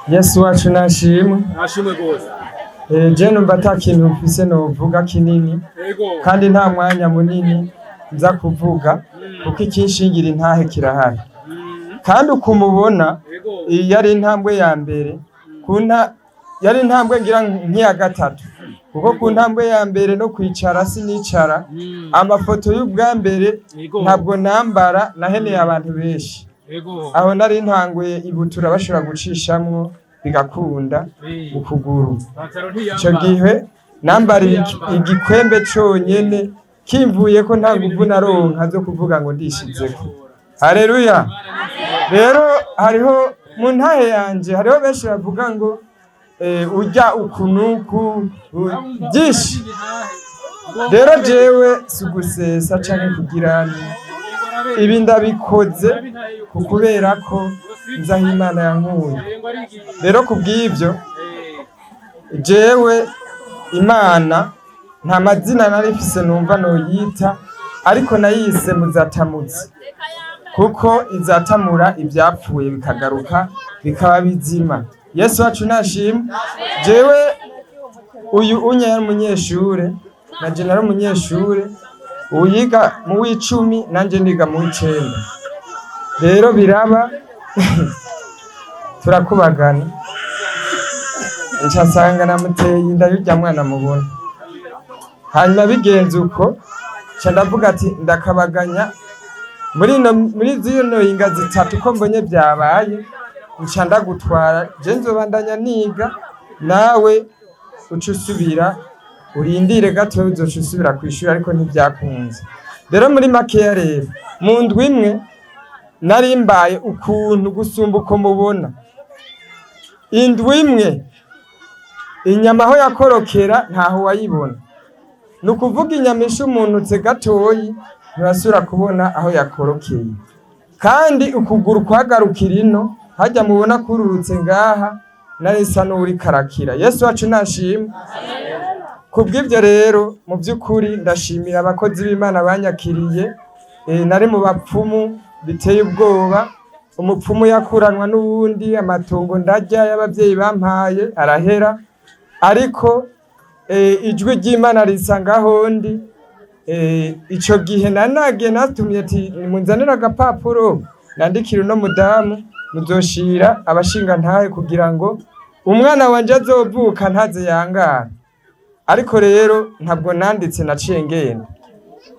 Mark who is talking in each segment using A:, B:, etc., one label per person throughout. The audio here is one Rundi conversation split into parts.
A: Yesu wacu nashimwe.
B: Nashimwe gose.
A: Je numva ata kintu mfise novuga kinini kandi nta mwanya munini nza kuvuga kuko ikinshingira intahe kirahari. Kandi ukumubona yari intambwe ya mbere yari intambwe ngira nk'iya gatatu kuko ku ntambwe ya mbere no kwicara sinicara amafoto y'ubwa mbere ntabwo nambara naheneye abantu benshi aho nari ntanguye ibutura bashobora gucishamwo bigakunda ukuguru ico gihe nambara igikwembe conyene kimvuye ko nta nguvu naronka zo kuvuga ngo ndishizeko. Haleluya. Rero hariho mu ntahe yanje hariho benshi bavuga ngo urya ukunuku byinshi. Rero jewe sugusesa canke kugirana ibi ndabikoze kubera ko nzaho Imana yankuye. Rero kubw'ivyo jewe Imana nta mazina narifise numva noyita ariko nayise Muzatamutse kuko izatamura ivyapfuye bikagaruka bikaba bizima. Yesu wacu nashimwe. Jewe uyu yari umunyeshure naje nari umunyeshure uyiga mu w'icumi nanje ndiga mu w'icenda. Rero biraba turakubagana ncasanga namuteye inda y'urya mwana mubona. Hanyuma bigenze uko ca ndavuga ati ndakabaganya muri zino inga zitatu ko mbonye byabaye nca ndagutwara je nzobandanya niga nawe uca usubira urindire gato uzoca usubira kwishura ariko ntibyakunze. Rero muri makeya rero mu ndwi imwe nari mbaye ukuntu gusumba uko mubona. Indwi imwe inyama aho yakorokera ntaho wayibona. Nukuvuga inyama isha umuntu gatoyi nturasubira kubona aho yakorokeye. Kandi ukuguru kwagarukira ino hajya mubona kururutse ngaha narisa n'uri karakira. Yesu wacu nashimwe. Kubw'ivyo rero mu by'ukuri ndashimira abakozi b'Imana banyakiriye. Nari mu bapfumu biteye ubwoba. Umupfumu yakuranwa n'uwundi amatongo ndarya y'abavyeyi bampaye arahera ariko ijwi ry'Imana risanga hondi. Ico gihe nanagiye natumye ati munzanira agapapuro nandikira no mudamu muzoshira abashinga ntahe kugira ngo umwana wanje azovuka ntaze yangara. Ariko rero ntabwo nanditse naciye ngenda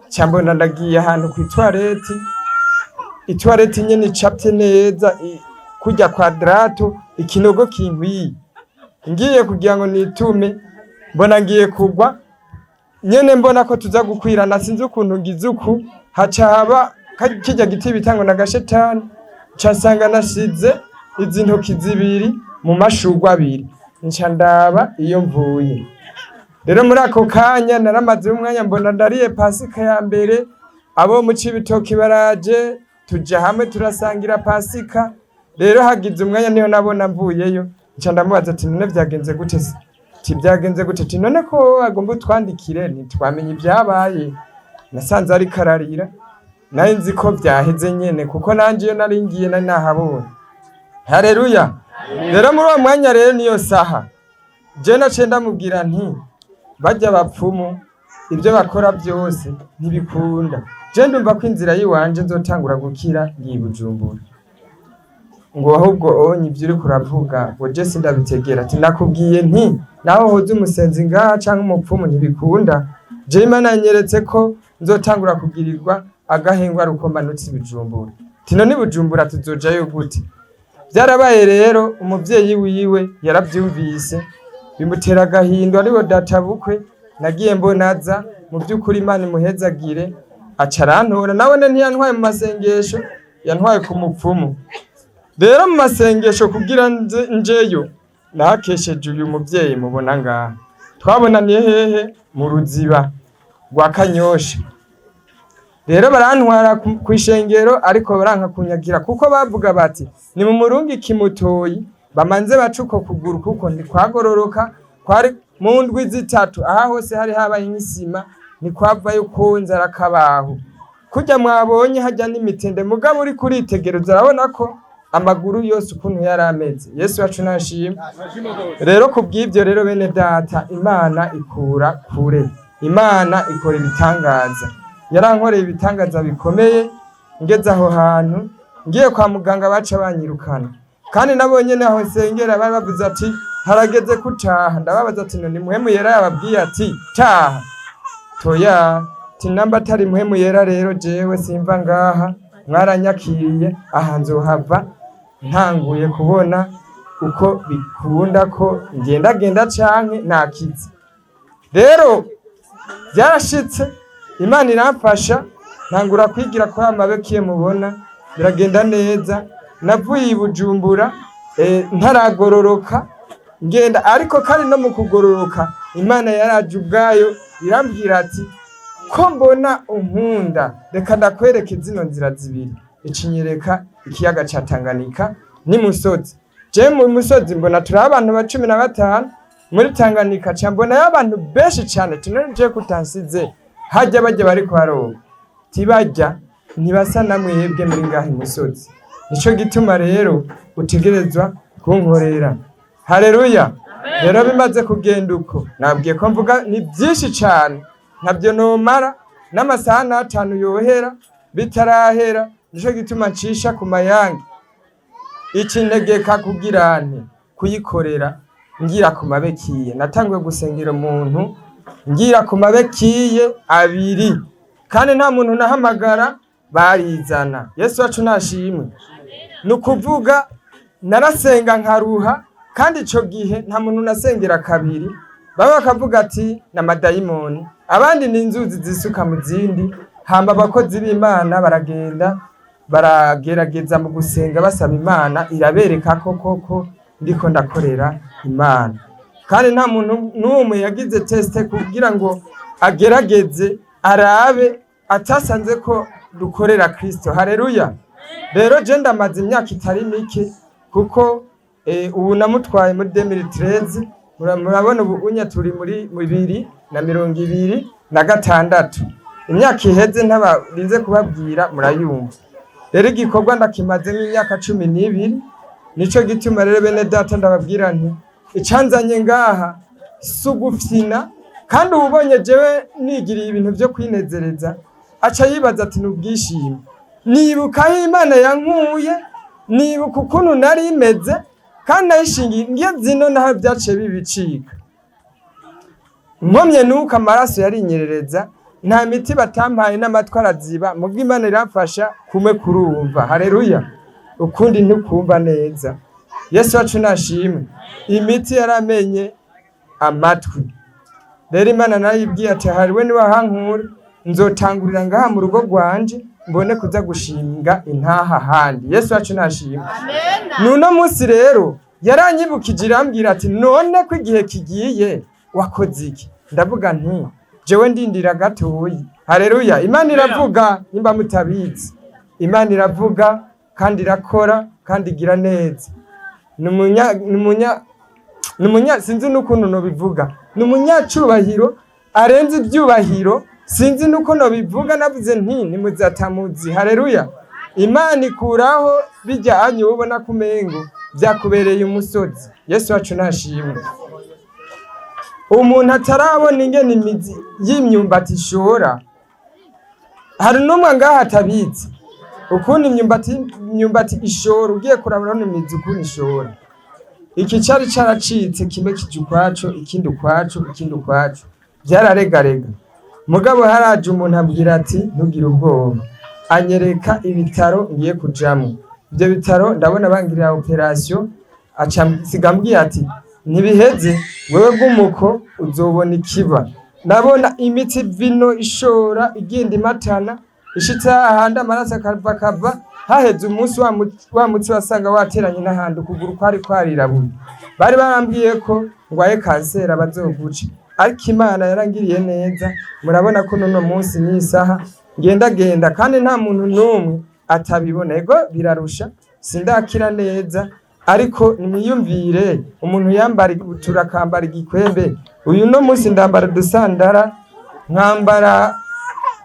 A: cyambona ndagiye ahantu ku itwareti nyene icapte neza kujya kwadrato ikinogo kinkwiye ngiye kugira ngo nitume mbona ngiye kugwa nyene mbona ko tuza gukwirana sinzi ukuntu ngize uku haca haba kijya giti bitango na gashetani casanga nashize izi ntoki zibiri mu mashurwa abiri nca ndaba iyo mvuye. Rero muri ako kanya naramaze umwanya mbona ndariye Pasika ya mbere abo mu Cibitoki baraje tuja hamwe turasangira Pasika. Rero hagize umwanya niho nabona mvuyeyo nca ndamubaza ati none vyagenze gute se? Byagenze gute ati none ko agomba twandikire ntitwamenye ibyabaye. Nasanze ari kararira naye nzi ko byaheze nyene kuko nanje iyo naringiye nari nahabonye. Haleluya. Rero muri uwo mwanya rero niyo saha je naciye ndamubwira nti bajya bapfumu ibyo bakora byose ntibikunda. Je ndumva ko inzira yiwanje nzotangura gukira ngiye Bujumbura. Ngo ahubwo onye ibyo uri kuravuga ngo je sindabitegera. Ati nakubwiye nti naho hoze umusenzi ngaha canke umupfumu ntibikunda. Je Imana yanyeretse ko nzotangura kugirirwa agahengwa rukombanutse Bujumbura. Ati none Bujumbura tuzojayo gute? Byarabaye rero umuvyeyi wiwe yaravyumvise bimutera agahinda ariwe databukwe. Nagiye mbonaza mu by'ukuri Imana imuhezagire acarantora nabone ntiyantwaye mu masengesho yantwaye ku mupfumu. Rero mu masengesho kugira njeyo nakesheje uyu muvyeyi mubona ngaha twabonaniye hehe mu Ruziba rwa Kanyosha. Rero barantwara ku ishengero ariko baranka kunyagira kuko bavuga bati ni mu murungi kimutoyi bamanze bacuko kuguru kuko ntikwagororoka kwari mu ndwi zitatu aha hose hari habaye nk'isima ntikwavayo konza rakabaho kujya mwabonye hajya n'imitende mugabo uri kuritegereza urabona ko amaguru yose ukuntu yari ameze. Yesu wacu nashimwe. Rero kubw'ibyo rero bene data, Imana ikura kure, Imana ikora ibitangaza. Yarankoreye ibitangaza bikomeye, ngeze aho hantu ngiye kwa muganga baca banyirukana, kandi nabonye naho nsengera bari bavuze ati harageze kutaha. Ndababaza ati none muhemu yera yababwiye ati taha? Toya, tinamba atari muhemu yera rero jewe simva ngaha, mwaranyakiriye aha nzohava ntanguye kubona uko bikunda ko ngendagenda canke nakize. Rero byarashitse, Imana iramfasha, ntangura kwigira kwa amabekiye mubona biragenda neza. Navuye i Bujumbura ntaragororoka ngenda, ariko kandi no mu kugororoka Imana yaraje ubwayo irambwira ati ko mbona unkunda, reka ndakwereke zino nzira zibiri. Icinyereka ikiyaga ca Tanganyika n'imusozi. Je mu musozi mbona turi abantu ba 15, muri Tanganyika ca mbona abantu benshi cyane, tunje kutansize hajya bajya bari kwaroba tibajya ntibasa namwebwe muri ngahe musozi. Nico gituma rero utegerezwa kunkorera. Haleluya. Rero bimaze kugenda uko, nabwiye ko mvuga ni byinshi cyane, ntabyo nomara n'amasaha 5 yohera bitarahera. Nico gituma ncisha ku mayange icintegeka kugirane kuyikorera ngira ku mabekiye. Natanguye gusengera umuntu ngira ku mabekiye 2, kandi nta muntu nahamagara barizana. Yesu wacu nashimwe. Nukuvuga narasenga nkaruha, kandi ico gihe nta muntu nasengera 2, baba bakavuga ati na madayimoni, abandi ni inzuzi zisuka mu zindi. Hamba abakozi b'Imana baragenda baragerageza mu gusenga basaba Imana, irabereka ko koko ndiko ndakorera Imana. Kandi nta muntu n'umwe yagize teste kugira ngo agerageze arabe atasanze ko dukorera Kristo. Haleluya. Rero je ndamaze imyaka itari mike, kuko ubu namutwaye muri 2013, murabona ubu unya turi muri 2026. Imyaka iheze ntabarinze kubabwira murayumva. Rero igikorwa ndakimaze imyaka 12. Nico gituma rero bene data ndababwira nti icanzanye ngaha sugufyina, kandi ubonye jewe nigiriye ibintu byo kwinezereza aca yibaza ati nubwishime. Nibuka aho Imana yankuye, nibuka ukuntu nari imeze, kandi nayishingiye ngiye zino naho byaciye bibicika. Nkomye nuko amaraso yarinyerereza, nta miti batampaye n'amatwara ziba, mu bw'Imana iramfasha kumwe kurumva. Haleluya. Ukundi ntukumva neza. Yesu wacu nashimwe. Imiti yaramenye amatwi. Rero Imana nayibwiye ati hariwe ni wahankura, nzotangurira ngaha mu rugo rwanje mbone kuza gushinga intaha handi. Yesu wacu nashimwe. Amen. Nuno munsi rero yaranyibukije irambwira ati none ko igihe kigiye wakoze iki? Ndavuga nti jewe ndindira gatoyi. Haleluya. Imana iravuga nimba mutabizi. Imana iravuga kandi irakora kandi igira neza. Numunya sinzi nukuntu no bivuga. Numunyacubahiro arenze ibyubahiro, sinzi nuko no bivuga. Navuze nti nimuzatamuzi. Haleluya. Imana ikuraho bijya anyu ubona kumengo byakubereye umusozi. Yesu wacu nashimwe. Umuntu atarabona ingene imizi y'imyumbati ishora, hari numwe ngaha atabizi ukuntu imyumbati ishora. Ugiye kurabona imizi ukuntu ishora, iki cari caracitse, kimwe kije ukwaco, ikindi ukwaco, ikindi ukwaco, byararegarega. Mugabo haraje umuntu abwira ati ntugire ubwoba, anyereka ibitaro ngiye kujamwo. Ibyo bitaro ndabona bangirira operation, aca sigambwiye ati ntibiheze wewe bw'umuko uzobona ikiba. Nabona imiti vino ishora igenda imatana, ishitse ahandi amaraso akava, haheze umunsi wa mutsi wasanga wateranye n'ahandi ukuguru kwari kwarirabuye. Bari barambwiye ko ngwaye kansera bazoguca, ariko Imana yarangiriye neza. Murabona ko none munsi n'isaha ngenda kandi nta muntu n'umwe atabibona. Ego birarusha, sindakira neza, ariko nimwiyumvire umuntu yambara ibutura akambara igikwembe. Uyu no munsi ndambara dusandara, nkambara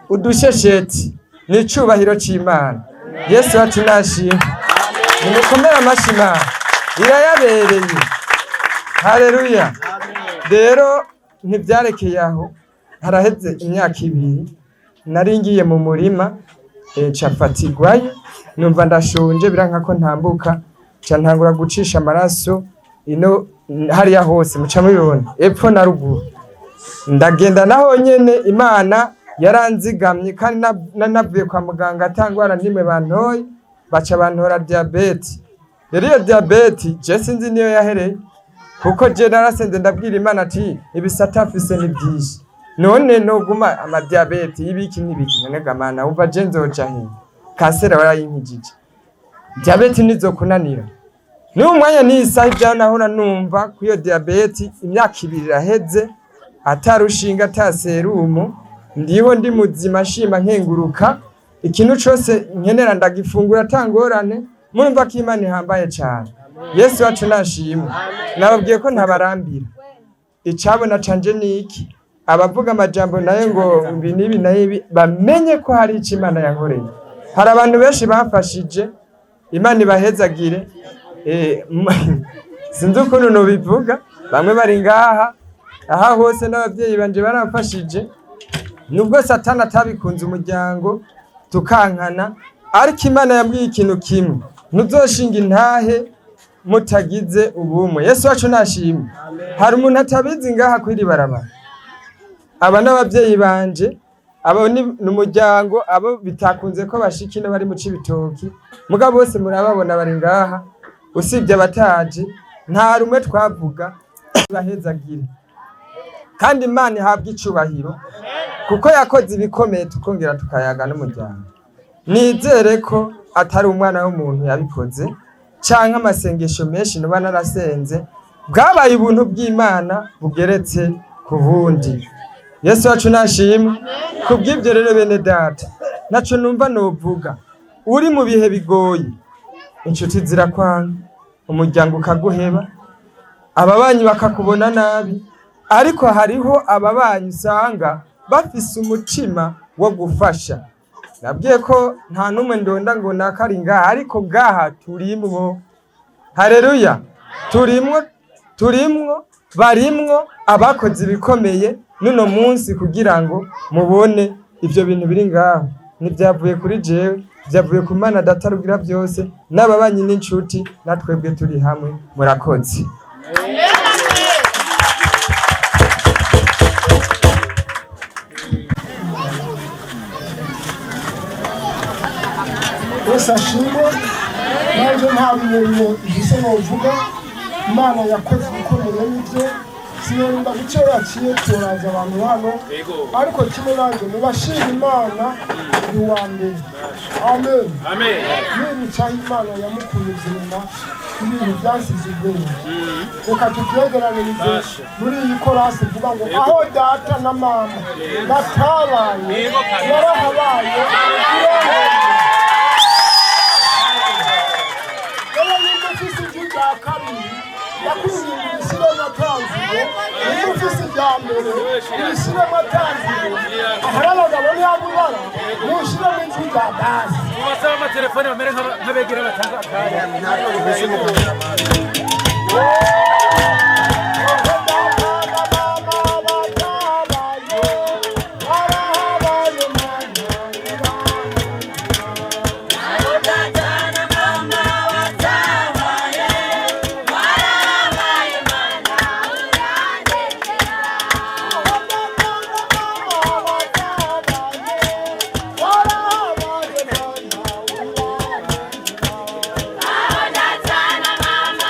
A: udushesheti. Ni cubahiro c'Imana. Yesu wacu nashimwe. nimukomere amashyi Imana irayabereye. Haleluya. Rero ntibyarekeye aho, haraheze imyaka 2 nari ngiye mu murima cafatigwayo, numva ndashonje biranka ko ntambuka, ca ntangura gucisha amaraso ino hariya hose muca mubibona epfo na ruguru. Ndagenda naho nyene Imana yaranzigamye kandi navuye kwa muganga atangwara nimwe bantoye, baca bantora diabete. Rero iyo diabete je sinzi niyo yahereye, kuko je narasenze ndabwira Imana ati ibisata afise ni byinshi, none noguma ama diabete ibiki nibiki, none gamana umva je nzoja he? Kansera warayinkijije, diabete nizokunanira. N'umwanya n'isaha ibyanahora numva ku iyo diabete imyaka 2 iraheze, atarushinga ataserumu, ndiho ndi muzima shima nkenguruka, ikintu cyose nkenera ndagifungura atangorane, murumva ko Imana ihambaye cyane. Yesu wacu nashimwe. Nababwiye ko ntabarambira. Icabona canje niki, abavuga amajambo naye ngo ibi nibi nayibi bamenye ko hari ico Imana yankoreye. Hari abantu benshi bafashije, Imana ibahezagire. Sinzi ukuntu nobivuga, bamwe bari ngaha, aha hose n'abavyeyi banje baramfashije. Nubwo Satani atabikunze umuryango tukankana, ariko Imana yambwiye ikintu kimwe, ntuzoshinga intahe mutagize ubumwe. Yesu wacu nashimwe. Hari umuntu atabizi ngaha kwiri barabara. Aba n'abavyeyi banje, abo ni umuryango, abo bitakunze ko bashikino bari mu Cibitoki, mugabo bose murababona bari ngaha, usibye abataje nta rumwe twavuga bahezagire. Kandi Imana ihabwa icubahiro kuko yakoze ibikomeye tukongera tukayaga n'umuryango. Nizere ko atari umwana w'umuntu yabikoze canke amasengesho menshi nuba narasenze, bwabaye ubuntu bw'Imana bugeretse ku bundi. Yesu wacu nashimwe. Kubw'ibyo rero bene data, naco numva novuga, uri mu bihe bigoye, inshuti zirakwanga, umuryango ukaguheba, ababanyi bakakubona nabi, ariko hariho ababanyi usanga bafise umutima wo gufasha. Nabwiye ko nta numwe ndonda ngo nakari ngaha, ariko ngaha turimwo. Haleluya. Turimwo barimwo abakoze ibikomeye nuno munsi kugira ngo mubone ivyo bintu biri ngaho. Nivyavuye kuri jewe, vyavuye ku Mana Data rugira byose, n'ababanyi n'inshuti, natwebwe turi hamwe. Murakoze.
B: Ashimwe. Nanje nta bintu igise novuga, Imana yakoze ibikomeye n'ibyo sinonda guce yaciye turaza abantu hano, ariko kimwe nanje mubashira Imana ni wa mbere. Amen. Amen. Nini cha Imana yamukuye zima ibintu byasize ubwenge. Reka tutwegeranirize muri iyi korasi vuga ngo aho data na mama batabaye yarahabaye.
C: Telefone bamere nk'abegera batanga akanya.
D: Mama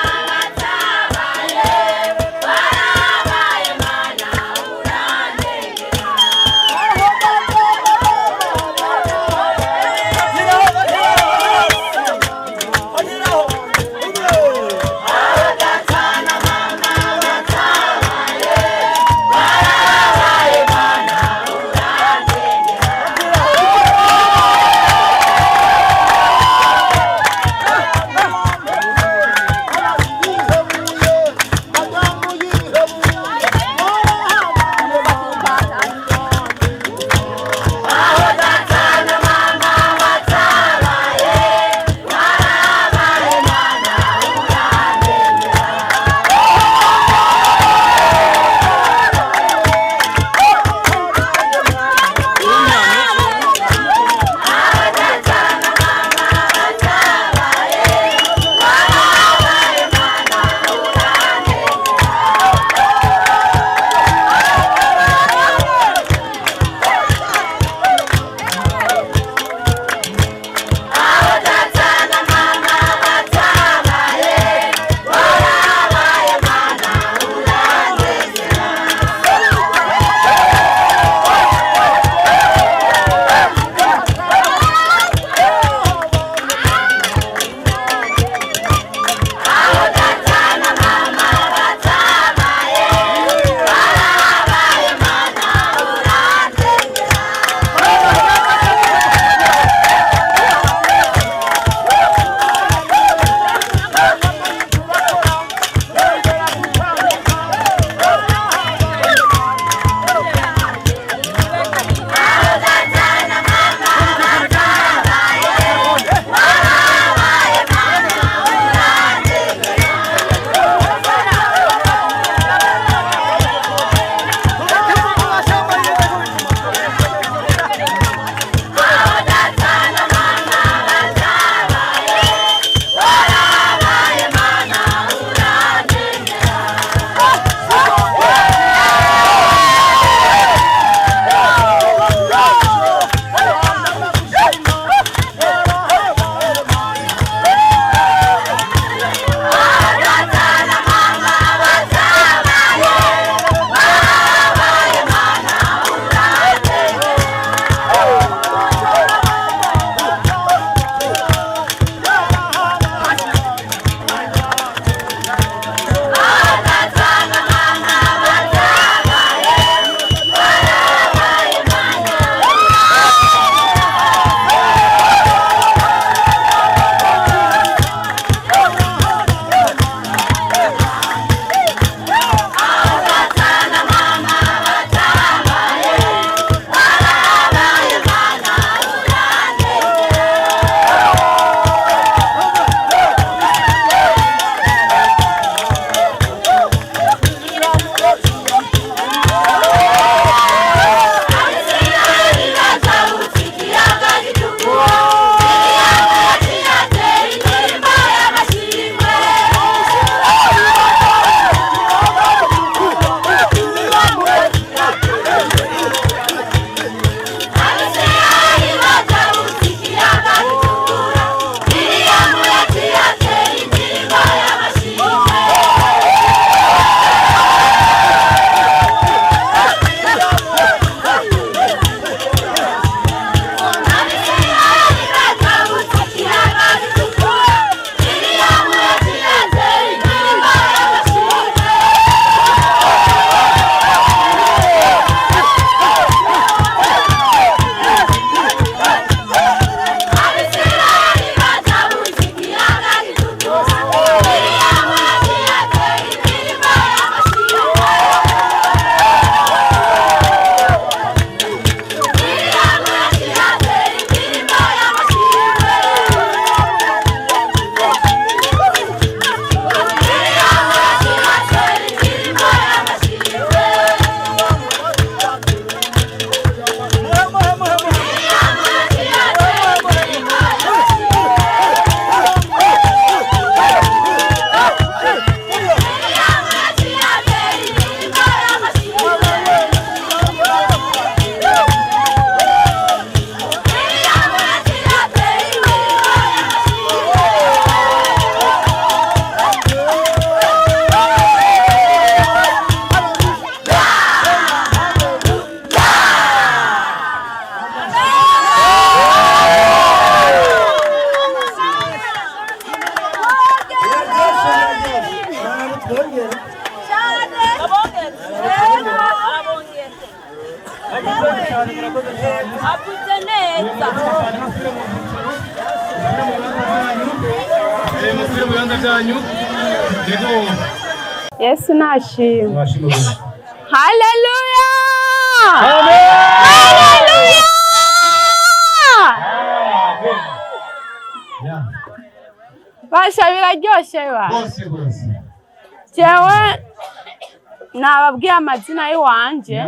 B: twongere
D: Yesu nashimwe. Haleluya! Basha biraryoshe ba. Jewe nababwiye amazina y'iwanje.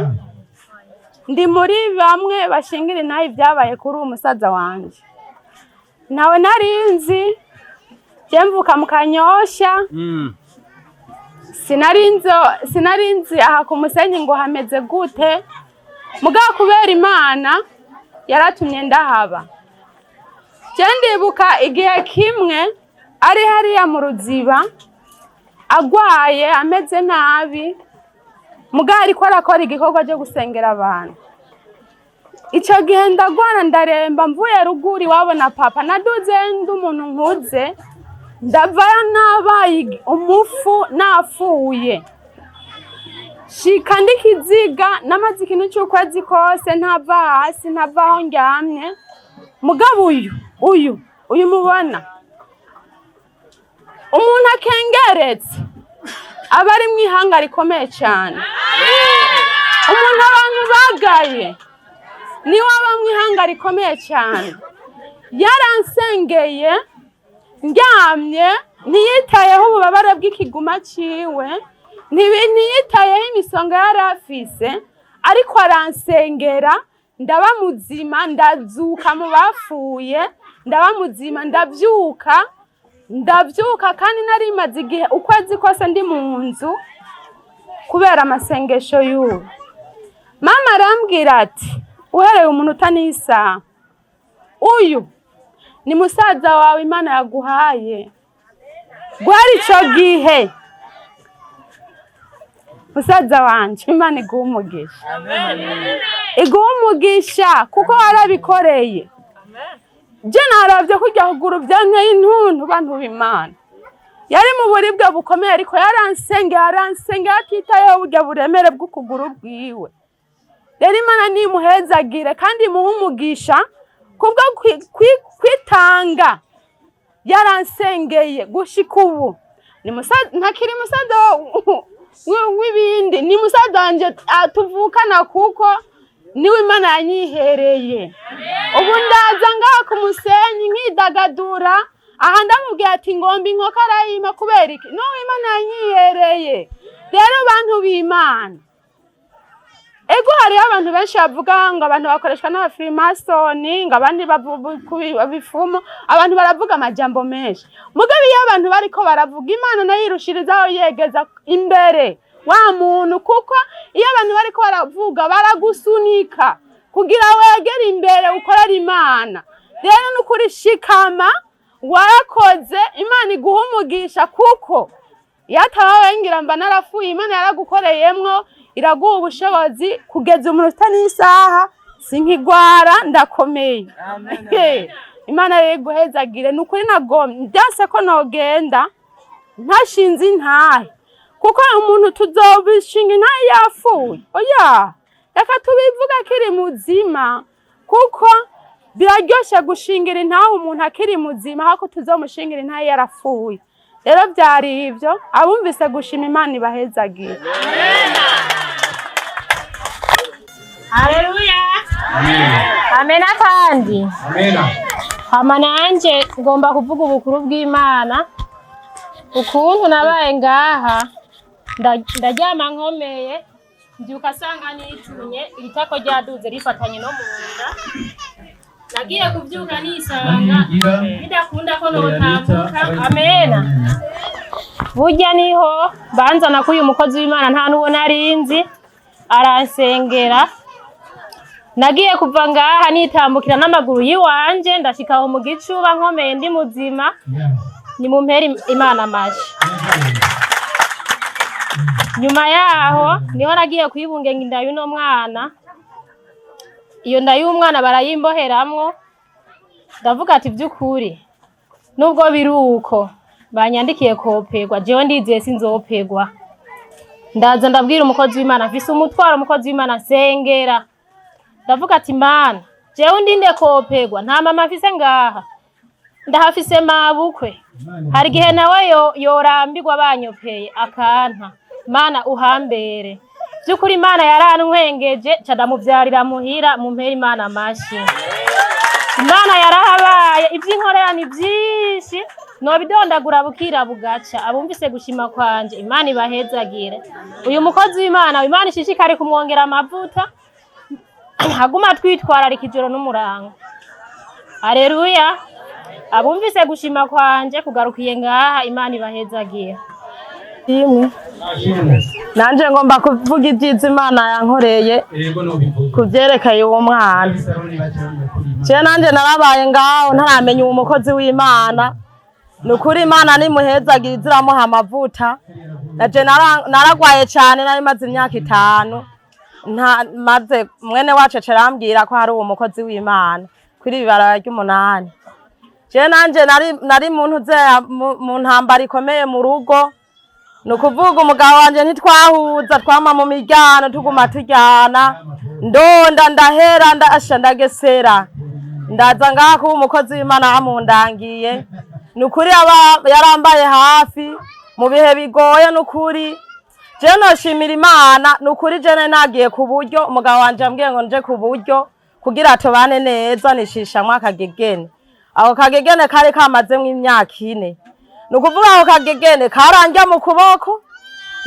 D: Ndi muri bamwe bashingira inaha ibyabaye kuri umusaza wanje. Nawe narinzi je mvuka mu Kanyosha. Sinarinzi aha ku Musenyi ngo hameze gute. Mugabo kubera Imana yaratumye ndahaba. Je ndibuka igihe kimwe ari hariya mu Ruziba agwaye ameze nabi. Mugabo ariko arakora igikorwa cyo gusengera abantu. Ico gihe ndagwana ndaremba mvuye ruguri wabona papa naduze ndi umuntu nkuze ndavayo nabaye umufu nafuye. Shika ndikiziga namaze ikintu cy'ukwezi kose ntava hasi ntavaho ndyamye. Mugabo uyu mubona umuntu akengeretse aba ari mu ihanga rikomeye cyane. Umuntu abantu bagaye ni waba mu ihanga rikomeye cyane. Yaransengeye ndyamye ntiyitayeho ububabare bw'ikiguma ciwe ntiyitayeho imisonga yari afise ariko aransengera ndaba muzima ndazuka mu bafuye ndaba muzima ndavyuka kandi nari maze igihe ukwezi kose ndi mu nzu kubera amasengesho y'ubu. Mama arambwira ati uhereye umunota n'isaha uyu ni musaza wawe Imana yaguhaye. Gwari ico gihe musaza wanje Imana iguha umugisha. Iguha umugisha kuko warabikoreye. Je naravye kurya kuguru byanteye intuntu bantu b'Imana. Yari mu buribwe bukomeye ariko yaransengera atitayeho burya buremere bw'ukuguru bwiwe. Rero Imana nimuhezagire kandi muhe umugisha kubwo kwitanga. Yaransengeye gushika ubu ni musaza ntakiri musaza w'ibindi ni musaza wanje atuvukana kuko niwe Imana yanyihereye. Ubu ndaza ngaha ku Musenyi nkidagadura aha ndamubwiye ati ngomba inkoko arayima kubera iki no Imana yanyihereye. Rero bantu b'Imana ego hariho abantu benshi bavuga ngo abantu bakoreshwa n'abafrimasoni ngo abandi babifumo abantu baravuga amajambo menshi. Mugabo iyo abantu bariko baravuga Imana nayo irushirizaho yegeza imbere wa muntu kuko iyo abantu bariko baravuga baragusunika kugira wegere imbere ukorera Imana. Rero nukuri shikama warakoze Imana iguha umugisha kuko yatabawe ngira mba narafuye Imana yaragukoreyemwo iraguha ubushobozi kugeza umunota n'isaha sinkigwara ndakomeye. Imana rero iguhezagire nukuri nagomye byase ko nogenda ntashinze intahe kuko umuntu tuzobishinga intahe yafuye. Oya reka tubivuga kiri muzima kuko biraryoshe gushingira intahe umuntu akiri muzima hako tuzomushingira intahe yarafuye. Rero byari ivyo abumvise gushima Imana ibahezagire.
E: Haleluya. Amen kandi. Hama nanje ngomba kuvuga ubukuru bw'Imana. Ukuntu nabaye ngaha ndaryama nkomeye mbyuka sanga nitunye itako ryaduze rifatanye no munda. Nagiye kubyuka nisanga bidakunda ko notambuka. Amen. Burya niho banzana kuyu mukozi w'Imana nta nuwo narinzi aransengera. Nagiye kuva ngaha nitambukira n'amaguru yiwanje ndashikaho mu gicuba nkomeye ndi muzima. Ni mu mpera Imana amaje. Nyuma yaho niho nagiye kwibungenga inda y'uno mwana. Iyo nda y'umwana barayimboheramwo. Ndavuga ati by'ukuri nubwo biruko banyandikiye kopegwa jewe ndizeye sinzopegwa ndaza ndabwira umukozi w'Imana afise umutwaro umukozi w'Imana sengera ndavuga ati Mana jewe ndinde kopegwa nta mama afise ngaha ndahafise mabukwe hari gihe nawe yorambirwa banyopeye akanta Mana uhambere byukuri Imana yarantwengeje cadamuvyarira muhira mu mpera Imana amashi Imana yarahabaye ivy'inkorera ni byinshi no bidondagura bukira bugaca abumvise gushima kwanje Imana ibahezagire uyu mukozi w'Imana Imana ishishikare kumwongera amavuta haguma twitwararika ijoro n'umurango Haleluya abumvise gushima kwanje kugarukiye ngaha Imana ibahezagire
F: imwe nanje ngomba kuvuga ibyiza Imana yankoreye kuvyerekeye uwo mwana je nanje narabaye ngaho ntaramenya uwo mukozi w'Imana nukuri Imana nimuhezagira iziramuha amavuta naje naragwaye cyane nari maze imyaka 5 maze mwene wacu cerambwira ko hari uwo mukozi w'Imana kuri bibarara ry'umunani je nanje nari muntu ze mu ntambara ikomeye mu rugo nukuvuga umugabo wanje ntitwahuza twama mu miryano tuguma turyana ndonda ndahera ndasha ndagesera ndaza ngaha ko umukozi w'Imana amundangiye nukuri yarambaye hafi mu bihe bigoye nukuri je noshimira Imana nukuri je nagiye ku buryo umugabo wanje ambwiye ngo nje ku buryo kugira tubane neza nishishamwe akagegene aho kagegene kare kamazemwe imyaka 4 nukuvuga aho kagegene karanja mu kuboko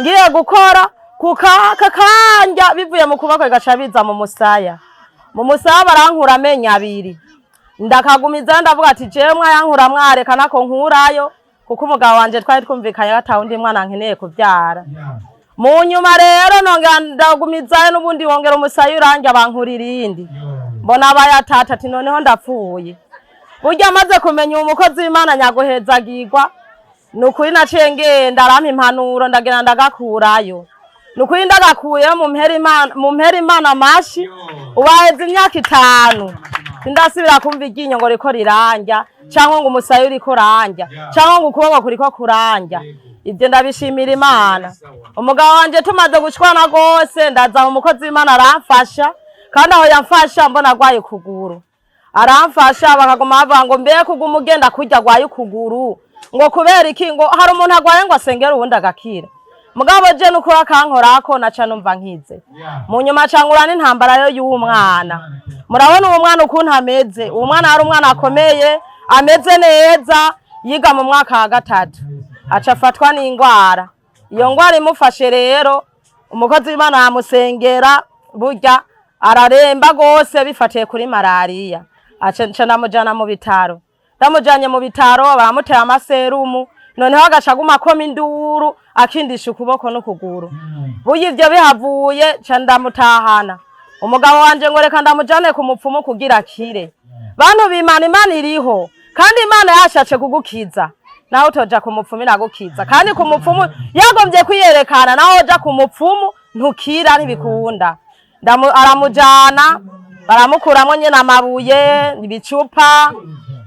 F: ngiye gukora kukakanja bivuye mu kuboko gaca biza mu musaya barankura amenya 2 ndakagumiza ndavuga ati jewe mwayankura mwareka nako nkurayo kuko umugabo wanje twari twumvikanye gatawundi mwana nkeneye kuvyara mu nyuma rero nongera ndagumizayo n'ubundi wongera umusaya uranja bankurira indi mbona bayatata ati noneho ndapfuye burya amaze kumenya umukozi w'Imana nyaguhezagirwa nukuri naciye ngenda arampa impanuro ndagenda ndagakurayo nukuri ndagakuye mu mpera Imana amashi ubaheze imyaka 5 sindasubira kumva iryinyo ngo riko riranja cyangwa ngo umusaya uriko ranja cyangwa ngo ukuboko kuriko kuranja ibyo ndabishimira Imana umugabo wanje tumaze gushwana gose ndaza mu mukozi w'Imana aramfasha kandi aho yamfasha mbona agwaye ukuguru aramfasha bakaguma bavuga ngo mbe kuguma ugenda kurya gwaye ukuguru ngo kubera iki ngo hari umuntu agwaye ngo asengera ubundi agakira mugabo je nuko akankorako naca numva nkize mu nyuma cangura n'intambara yo y'umwana murabona uwo mwana ukuntu ameze uwo mwana ari umwana akomeye ameze neza yiga mu mwaka wa 3 aca afatwa n'ingwara iyo ngwara imufashe rero umukozi w'Imana amusengera burya araremba gose bifatiye kuri malaria aca ndamujana mu bitaro ndamujanye mu bitaro baramuteye amaserumu noneho agaca guma koma induru akindisha ukuboko n'ukuguru burya ivyo bihavuye ca ndamutahana umugabo wanje ngo reka ndamujane ku mupfumu kugira akire bantu b'Imana Imana iriho kandi Imana yashatse kugukiza naho utoja ku mupfumu iragukiza kandi ku mupfumu yagombye kwiyerekana naho uja ku mupfumu ntukira ntibikunda aramujana baramukuramo nyene amabuye ibicupa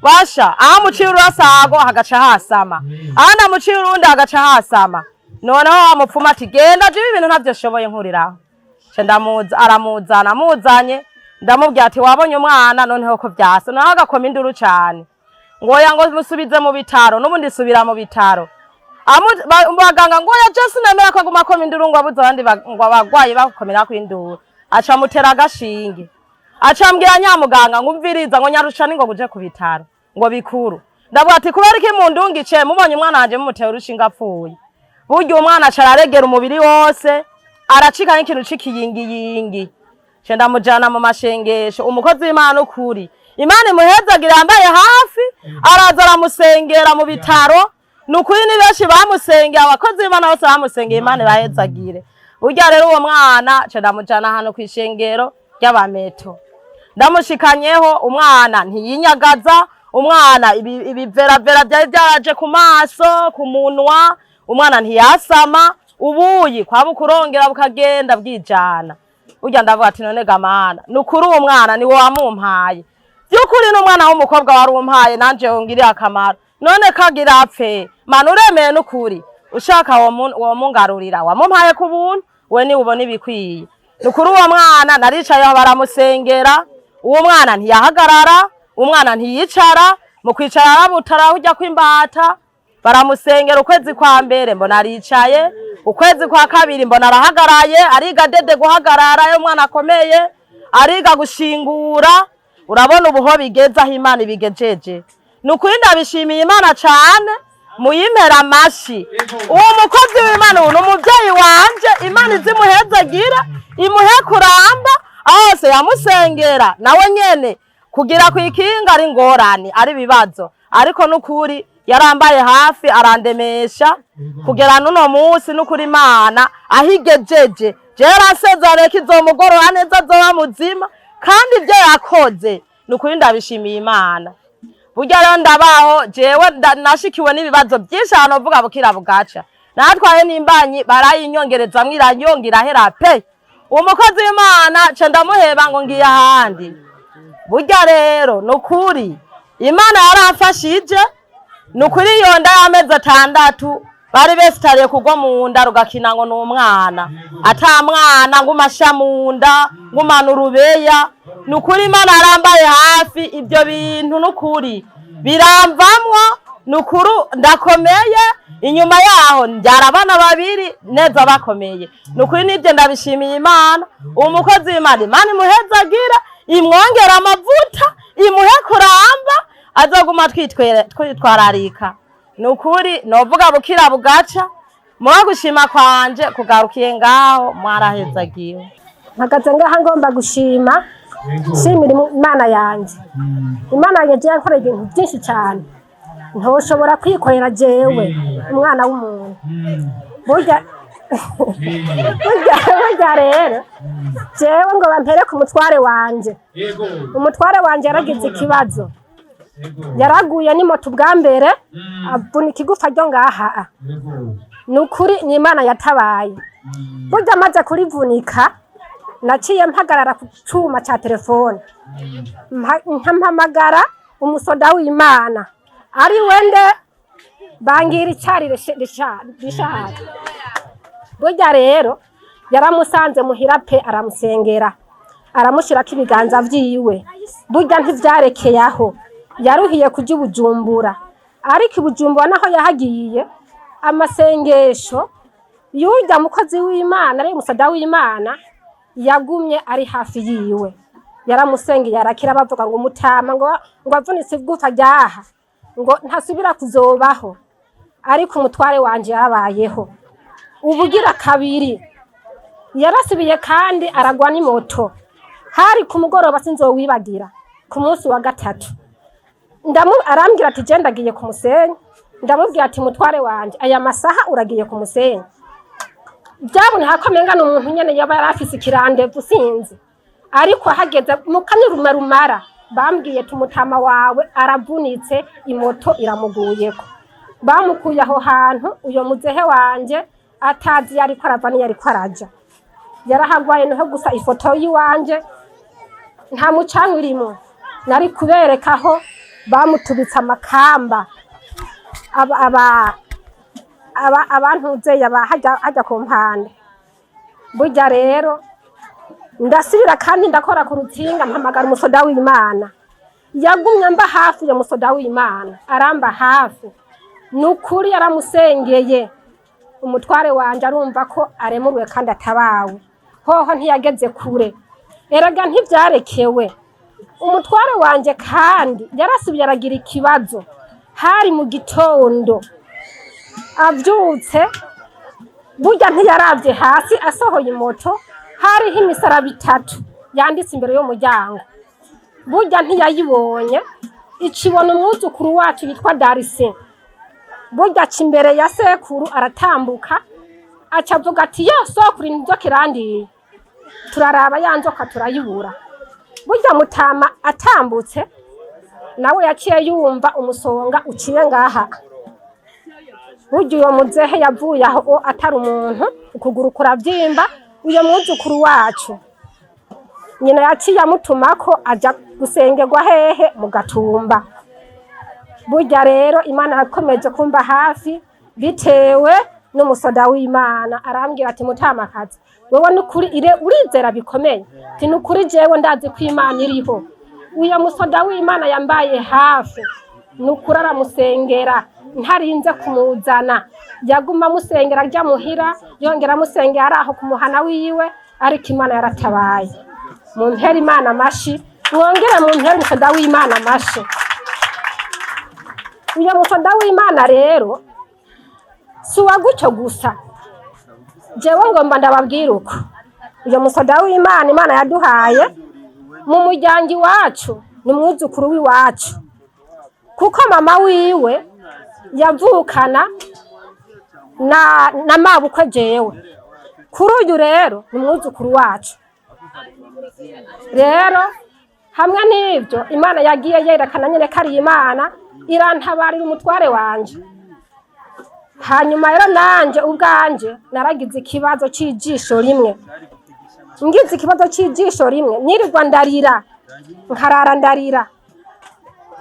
F: basha amuciye urasago hagaca hasama anda muciye urundi hagaca hasama noneho amupfuma ati genda je ibintu ntavyo shoboye nkuriraho ce ndamuza aramuzana amuzanye ndamubwira ati wabonye umwana noneho ko vyasa naho agakoma induru cane ngoya ngo musubize mu bitaro n'ubundi subira mu bitaro baganga ngo ya Jesu nemera ko aguma koma induru ngo abuze abandi ngo abagwayi bakomera ku induru aca mutera agashinge aca mbwira nyamuganga ngo umviriza ngo nyarusha ningo guje ku bitaro ngo bikuru ndavuga ati kubera iki mu ndungice mubonye umwana wanje mumutera urushinga apfuye burya umwana aca araregera umubiri wose aracika n'ikintu cikiyingiyingi ce ndamujana mu mashengesho umukozi w'Imana ukuri Imana imuhezagira yambaye hafi araza aramusengera mu bitaro nukuri ni benshi bamusengera abakozi b'Imana bose bamusengera Imana bahezagire burya rero uwo mwana ce ndamujana hano kwishengero ry'abameto ndamushikanyeho umwana ntiyinyagaza umwana ibiveravera byari byaraje ku maso ku munwa umwana ntiyasama ubuyi kwa bukurongera bukagenda bwijana burya ndavuga ati none gamana nukuri uwo mwana ni wo wamumpaye byukuri n'umwana w'umukobwa wari umpaye nanje ngiriye akamaro none kagira apfe mana uremeye n'ukuri ushaka womungarurira wamumpaye ku buntu we ni ubona ibikwiye nukuri uwo mwana naricayeho baramusengera uwo mwana ntiyahagarara umwana ntiyicara mu kwicara arabutara ujya kwimbata baramusengera ukwezi kwa mbere mbona aricaye ukwezi kwa kabiri mbona arahagaraye ariga dede guhagarara yo mwana akomeye ariga gushingura urabona ubuho bigeze aho Imana ibigejeje nukuri ndabishimiye Imana cyane muyimpera amashi uwo mukozi w'Imana uno umuvyeyi wanje Imana izimuhezagira imuhe kuramba ahose yamusengera nawe nyene kugira kwikinga ari ngorane ari bibazo ariko nukuri yarambaye hafi arandemesha kugera nuno munsi nukuri Imana ahigejeje je yarasezeranye ko izomugorora neza azoba muzima kandi ibyo yakoze nukuri ndabishimiye Imana burya rero ndabaho jewe nashikiwe n'ibibazo byinshi hano vuga bukira bugaca natwaye n'imbanyi barayinyongereza mwiranyongira hera pe umukozi w'Imana ce ndamuheba ngo ngiye ahandi burya rero nukuri Imana yarafashije nukuri yonda y'amezi 6 bari besitariye kugwa mu nda rugakina ngo n'umwana ata mwana ngumasha mu nda ngumana urubeya nukuri Imana yarambaye hafi ibyo bintu nukuri biramvamwo nukuru ndakomeye inyuma yaho njyara abana babiri neza bakomeye nukuri nibyo ndabishimiye Imana umukozi w'Imana Imana imuhezagira imwongera amavuta imuhe kuramba azoguma twitwararika nukuri novuga bukira bugaca muha gushima kwanje kugarukiye ngaho mwarahezagiwe
G: mpagaze ngaha ngomba gushima shimira Imana yanje Imana yanje yakoreye ibintu byinshi cyane ntoshobora kwikorera jewe umwana w'umuntu burya rero jewe ngo bampere ku mutware wanje umutware wanje yaragize ikibazo yaraguye n'imoto bwa mbere avunika igufa ryo ngaha nukuri ni Imana yatabaye burya amaze kurivunika naciye mpagarara ku cyuma cya telefone mpamagara umusoda w'Imana ari wende bangira icyari rishaka burya rero yaramusanze muhira pe aramusengera aramushirako ibiganza vyiwe burya ntivyarekeye aho yaruhiye kuja Bujumbura ariko Bujumbura naho yahagiye amasengesho yujya mukozi w'Imana ari umusoda w'Imana yagumye ari hafi yiwe yaramusengeye arakira bavuga ngo umutama ngo avunitse igufa ryaha ngo ntasubira kuzobaho ariko umutware wanje yarabayeho ubugira kabiri yarasubiye kandi aragwa n'imoto hari ku mugoroba sinzowibagira ku munsi wa gatatu arambwira ati je ndagiye ku musenyi ndamubwira ati mutware wanje aya masaha uragiye ku musenyi byabone hakomenga n'umuntu nyene yaba yarafise ikirandevu sinzi ariko hageze mu kanyurume rumara bambwiye tumutama wawe aravunitse imoto iramuguyeko bamukuye aho hantu uyo muzehe wanje atazi yariko aravani yariko araja yarahagwaye niho gusa ifoto yiwanje nta mucanwa irimo nari kuberekaho bamutubitse amakamba abantu uzeye hajya ku mpande burya rero ndasubira kandi ndakora ku rutsinga mpamagara umusoda w'Imana yagumye mba hafi ya musoda w'Imana aramba hafi nukuri yaramusengeye umutware wanje arumva ko aremuruwe kandi atabawe hoho ntiyageze kure eraga ntivyarekewe umutware wanje kandi yarasubiye aragira ikibazo hari mu gitondo avyutse burya ntiyaravye hasi asohoye imoto hariho imisaraba 3 yanditse imbere y'umuryango burya ntiyayibonye ikibona umwuzukuru wacu yitwa Darisi burya imbere ya sekuru aratambuka acavuga ati yo sokuru inzoka irandiye turaraba ya nzoka turayibura burya mutama atambutse nawe yaciye yumva umusonga uciye ngaha burya uyo muzehe yavuye aho atari umuntu ukuguru kuravyimba uyo mwuzukuru wacu nyina yaciye amutumako aja gusengerwa hehe mu Gatumba burya rero imana yakomeje kumba hafi bitewe n'umusoda w'imana arambwira ati mutamakazi wowe n'ukuri urizera bikomeye ati n'ukuri jewe ndazi ko imana iriho uyo musoda w'imana yambaye hafi n'ukuri aramusengera ntarinze kumuzana yaguma amusengera ajya muhira yongera amusengera ari aho kumuhana wiwe ariko imana yaratabaye mu mpera imana amashi mwongere mu mpera umusoda w'imana amashi uyo musoda w'imana rero si uwa gutyo gusa jewe ngomba ndababwira uko uyo musoda w'imana imana yaduhaye mu muryango iwacu ni mwuzukuru w'iwacu kuko mama wiwe yavukana na mabukwe jewe kuri uyu rero ni mwuzukuru wacu rero hamwe n'ibyo imana yagiye yerekana nyine ko ari imana irantabarira umutware wanje hanyuma rero nanje ubwanje naragize ikibazo cy'ijisho rimwe ngize ikibazo cy'ijisho rimwe nirirwa ndarira nkarara ndarira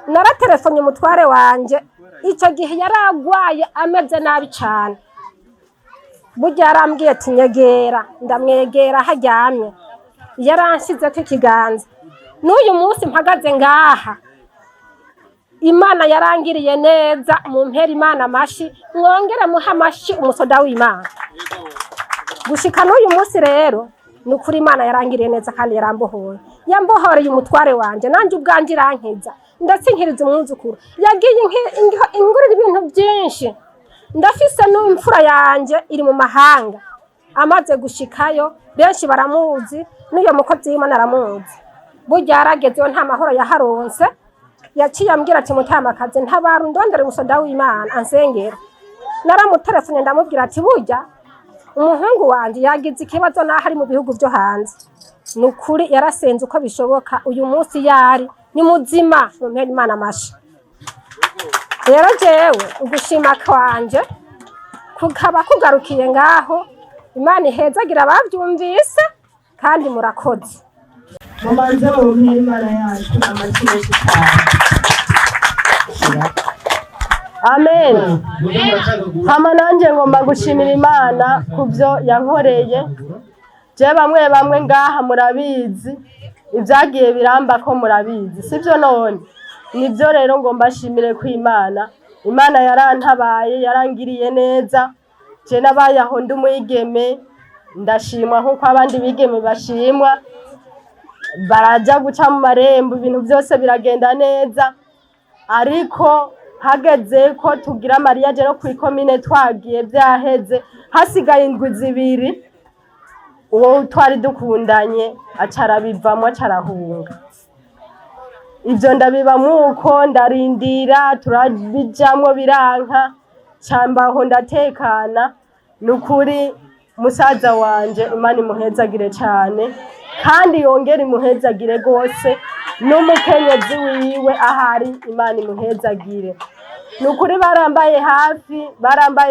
G: naratelefone umutware wanje icyo gihe yaragwaye ameze nabi cyane burya yarambwiye ati nyegera ndamwegera haryamye yaranshyizeko ikiganza n'uyu munsi mpagaze ngaha imana yarangiriye neza mu mpera imana amashi mwongere muha amashi umusoda w'imana gushika n'uyu munsi rero ni ukuri imana yarangiriye neza kandi yarambohoye yambohoreye umutware wanje nanjye ubwanjye irankiza ndetse nkiriza umwuzukuru yagiye ingurira ibintu byinshi ndafise n'imfura yanje iri mu mahanga amaze gushikayo benshi baramuzi n'uyo mukozi w'imana aramuzi burya yaragezeyo nta mahoro yaharonse yaciye ambwira ati mutamakazi ntabara ndondere umusoda w'imana ansengera naramutelefone ndamubwira ati burya umuhungu wanje yagize ikibazo naho ari mu bihugu byo hanze ni ukuri yarasenze uko bishoboka uyu munsi yari ni muzima mu mpera imana amashi rero jewe ugushima kwanje kukaba kugarukiye ngaho imana ihezagira ababyumvise kandi murakoze
F: mubanze mu mpera imana yacu amakireshi cyane amen hama nanjye ngomba gushimira imana ku byo yankoreye je bamwe ngaha murabizi ibyagiye biramba ko murabizi sibyo none nibyo rero ngomba shimire ku imana yarantabaye yarangiriye neza je nabaye aho ndi umwigeme ndashimwa nk'uko abandi bigeme bashimwa baraja guca mu marembo ibintu byose biragenda neza ariko hageze ko tugira mariage no kwikomine twagiye byaheze hasigaye indwi zibiri uwo twari dukundanye acarabivamo acarahunga ibyo ndabibamuko ndarindira turabijamwo biranka cambaho ndatekana nukuri musaza wanje imana imuhezagire cyane kandi yongera imuhezagire gose n'umukenyezi wiwe ahari imana imuhezagire nukuri barambaye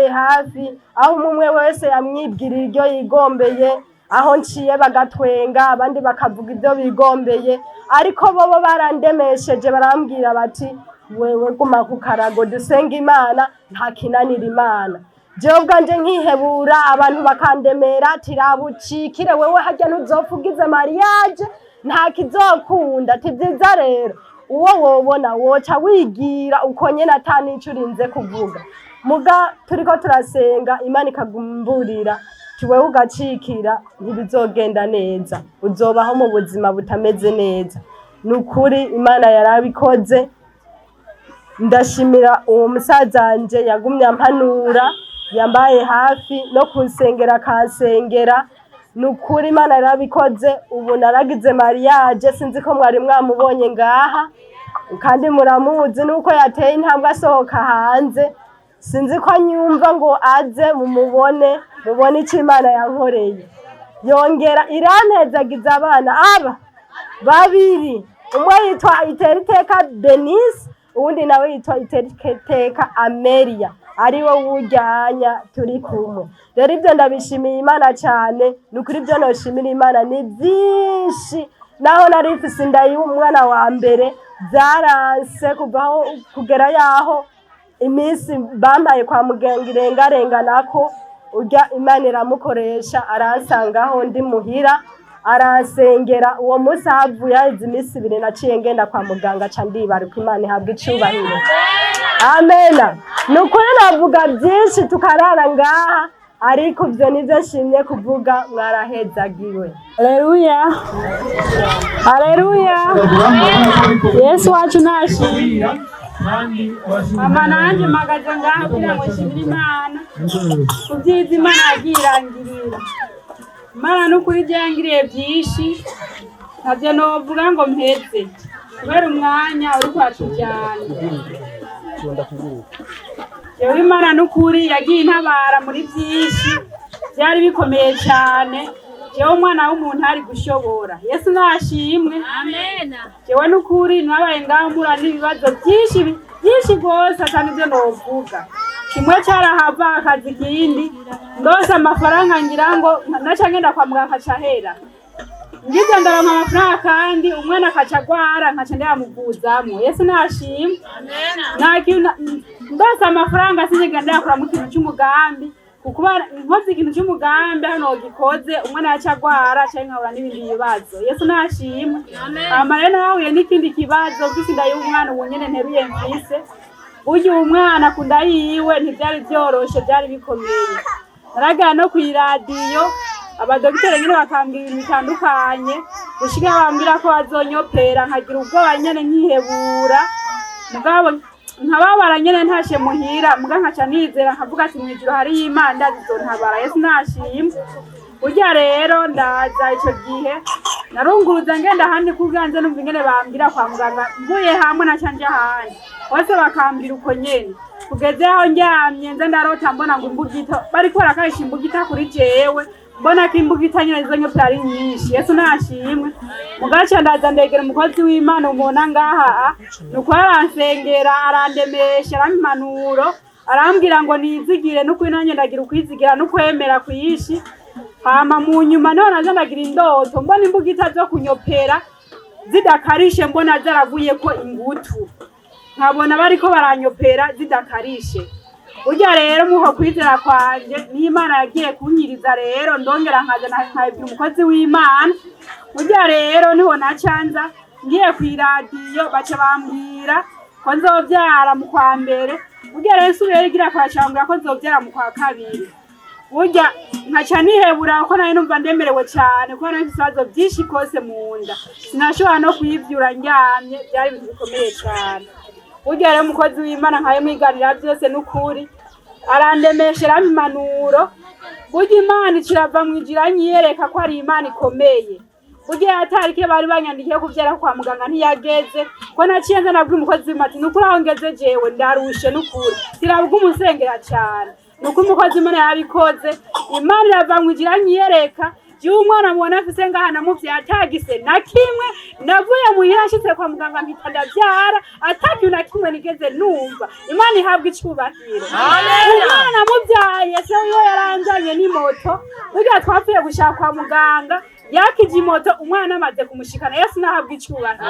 F: hafi aho umwe wese yamwibwirira iryo yigombeye aho nciye bagatwenga abandi bakavuga ibyo bigombeye ariko bobo barandemesheje barambwira bati wewe guma ku karago dusenga imana nta kinanira imana jewe ubwanje nkihebura abantu bakandemera tirabucikire wewe harya ntuzopfugize mariage nta kizokunda ati vyiza rero uwo wobona woca wigira uko nyene atanico urinze kuvuga muga turiko turasenga imana ikagumburira wewe ugacikira ntibizogenda neza uzobaho mu buzima butameze neza nukuri imana yarabikoze ndashimira uwo musaza wanje yagumye ampanura yambaye hafi no kunsengera kansengera nukuri imana yarabikoze ubu naragize mariage sinzi ko mwari mwamubonye ngaha kandi muramuzi nuko yateye intambwe asohoka hanze sinzi ko anyumva ngo aze mumubone mubone icyo imana yankoreye yongera irantezagiza abana babiri umwe yitwa Iteriteka Denise uwundi nawe yitwa Iteriteka Amelia ariwe wujyanya turi kumwe rero ibyo ndabishimiye imana cyane nukuri ibyo noshimira imana ni byinshi naho narifise inda y'umwana wa mbere byaranse kuvaho kugera yaho iminsi bampaye kwa muganga irengarenganako urya Imana iramukoresha aransangaho ndi muhira aransengera uwo munsi havuye haheze iminsi 2 naciye ngenda kwa muganga ca ndibaruka Imana ihabwa icubahiro amena nukuri navuga byinshi tukarara ngaha ariko ibyo nivyo nshimye kuvuga mwarahezagiwe haleluya haleluya Yesu wacu nashimye mama nanje magaze ngaho kugira ngo nshimire Imana kubyiza Imana yagirangirira Imana nukuri byangiriye byinshi ntabyo novuga ngo mpeze kubera umwanya uri kwacu cyane yewe Imana nukuri yagiye intabara muri byinshi byari bikomeye cyane jewe umwana w'umuntu ari gushobora Yesu nashimwe amen jewe nukuri nabaye ngaho mura n'ibibazo byinshi gose atani byo novuga kimwe cyarahava akazi kindi ndose amafaranga ngira ngo naca ngenda kwa muganga cahera ngize ndaronka amafaranga kandi umwana akaca gwara nkaca ndamuvuzamwo Yesu nashimwe amen ndose amafaranga sinigenda yakora mu kintu cy'umugambi kukuba nkoze ikintu cy'umugambi hano gikoze umwana yaca gwara cyangwa nkabura n'ibindi bibazo Yesu nashimwe amarena nawe n'ikindi kibazo gisinda y'umwana ubunyene nteruye mfise uyu umwana kunda yiwe ntibyari byoroshe byari bikomeye naragana no kwiradiyo abadokiteri nyine bakambwira ibintu bitandukanye gushika bambwira ko bazonyopera nkagira ubwoba nyene nkihebura mugabo nkababara nyene ntashe muhira muga nkaca nizera nkavuga ati mwijuru hari Imana ndazontabara Yesu nashimwe urya rero ndaza ico gihe narunguruza ngenda handi kuganze numva ingene bambwira kwa muganga mvuye hamwe na canje ahandi bose bakambwira uko nyene kugeze aho njyamye nze ndarota mbona ngo imbugito bariko barakarisha imbugita kuri jewe mbona ko imbugita nyene izo nyopera ari nyinshi Yesu nashimwe mugaca ndaza ndegera umukozi w'Imana umubona ngaha nuko aransengera arandemesha arampanuro arambwira ngo nizigire nuko nanjye ndagira ukwizigira no kwemera kuyishi hama mu nyuma none naza ndagira indoto mbona imbugita zo kunyopera zidakarishe mbona zaravuye ko ingutu nkabona bariko baranyopera zidakarishe urya rero muho kwizera kwanje ni Imana yagiye kunyiriza rero ndongera nkaza nkabibwira umukozi w'Imana urya rero niho nacanza ngiye kwiradiyo bace bambwira ko nzovyara mu kwa mbere urya rero subire igira kwa cyangwa ko nzovyara mu kwa kabiri urya nkaca nihebura ko nayo numva ndemerewe cyane ko nari ibibazo byinshi kose mu nda sinashobora no kuyivyura njyamye byari ibintu bikomeye cyane urya rero umukozi w'Imana nkaye mwiganira byose n'ukuri arandemeshera impanuro burya Imana ikirava mwijira nyereka ko ari Imana ikomeye burya atarike bari banyandikiye kuvyara kwa muganga ntiyageze ko naciye nza nabwi umukozi w'Imana nukuri aho ngeze jewe ndarushe n'ukuri sirabwo umusengera cyane nuko umukozi Imana yabikoze Imana irava mwijira nyereka jiwe umwana mubona afise ngaha namuvye atagise na kimwe navuye muhira nshitse kwa muganga mpita ndavyara ataki na kimwe nigeze numva Imana ihabwa icubahiro umwana muvyaye se yo yaranjanye n'imoto burya twapfuye gushaka kwa muganga yakije imoto umwana amaze kumushikana Yesu nahabwa icubahiro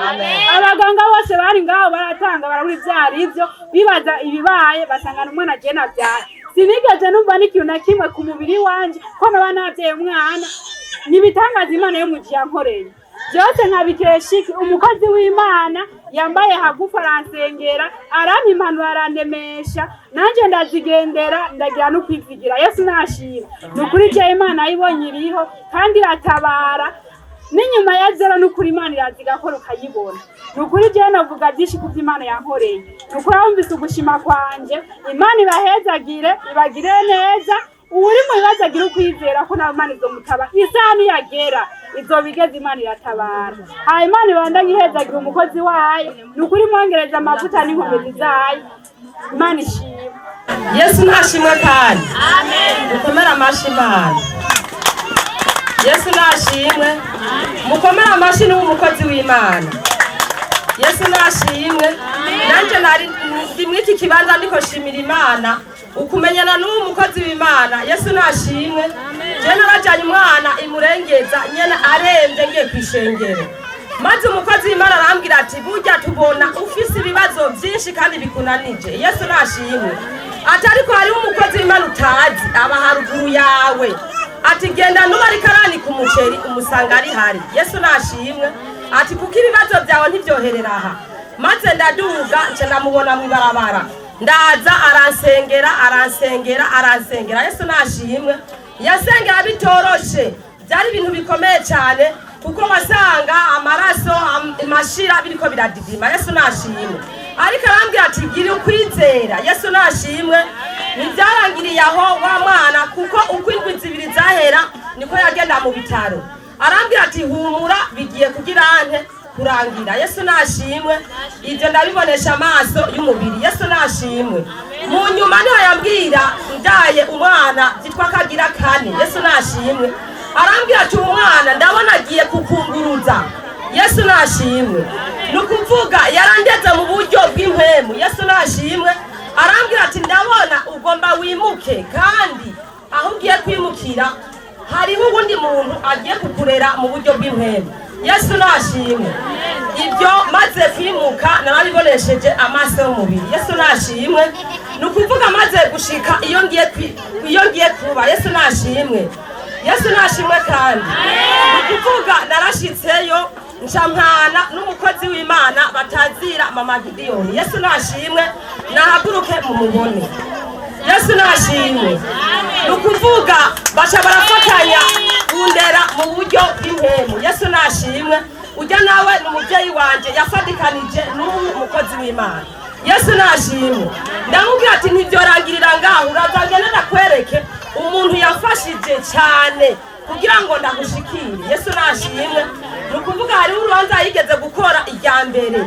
F: abaganga bose bari ngaho baratanga baraburi vyari ivyo bibaza ibibaye basangana umwana je navyara sinigeze numva n'ikintu na kimwe ku mubiri wanje ko naba navyaye umwana nibitangaza Imana yo mugihe yankoreye byose nkabikeshiki umukozi w'Imana yambaye hagufa aransengera arampa impanuro arandemesha nanje ndazigendera ndagira no kwizigira Yesu nashimwe nukuri je Imana ayibonye iriho kandi iratabara n'inyuma ya zero nukuri Imana irazigakora ukayibona nukuri je navuga byinshi ku Imana yankoreye nukuri wumvise ugushima kwanje Imana ibahezagire ibagire neza uri mu bibazo agira ukwizera ko nawe Imana izomutaba isaha niyagera izobigeza Imana iratabara ha Imana ibandanye ihezagira umukozi wayo nukuri mwongereza amavuta n'inkomezi zayo Imana ishimwe Yesu nashimwe kandi amen mukomera amashi Imana Yesu nashimwe mukomera amashi n'umukozi w'Imana Yesu nashimwe nanje nari ndimwiki kibanza ndiko shimira Imana ukumenyana n'umukozi w'Imana Yesu nashimwe je narajanye umwana imurengeza nyene arembe ngiye kwishengero maze umukozi w'Imana arambwira ati burya tubona ufise ibibazo byinshi kandi bikunanije. Yesu nashimwe. Ati ariko hariho umukozi w'Imana utazi aba haruguru yawe, ati genda nuba ari karani ku muceri umusanga ari hari. Yesu nashimwe. Ati kuko ibibazo byawe ntibyoherera aha. Maze ndaduga nce ndamubona mu barabara, ndaza aransengera. Yesu nashimwe. Yasengera bitoroshe, byari ibintu bikomeye cyane kuko wasanga amaraso amashira biriko biradidima. Yesu nashimwe. Ariko arambwira ati gira ukwizera. Yesu nashimwe. Nibyarangiriye aho wa mwana kuko uko indwi zibiri zahera niko yagenda mu bitaro. Arambwira ati humura bigiye kugira ante kurangira. Yesu nashimwe. Ibyo ndabibonesha amaso y'umubiri. Yesu nashimwe. Mu nyuma niho yambwira ndaye umwana byitwa kagira kane. Yesu nashimwe. Arambwira ati umwana ndabona agiye kukunguruza. Yesu nashimwe. Nukuvuga yarandeze mu buryo bw'impemu. Yesu nashimwe. Arambwira ati ndabona ugomba wimuke kandi aho ugiye kwimukira hariho ubundi muntu agiye kukurera mu buryo bw'impemu. Yesu nashimwe. Ibyo maze kwimuka narabibonesheje amaso y'umubiri. Yesu nashimwe. Nukuvuga maze gushika iyo ngiye kuba. Yesu nashimwe. Yesu nashimwe kandi. Nukuvuga narashitseyo nshamwana n'umukozi w'Imana batazira Mama Gideon. Yesu nashimwe. Nahaguruke mu mubone. Yesu nashimwe. Nukuvuga bacha barafatanya kundera mu buryo bw'impemu. Yesu nashimwe. Ujya nawe n'umubyeyi wanje yafadikanije n'umukozi w'Imana. Yesu nashimwe. Ndamubwira ati ntibyorangirira ngaho urazagenda nakwereke umuntu yafashije cyane kugira ngo ndagushikire. Yesu nashimwe. Nukuvuga hari urubanza yigeze gukora ijya mbere,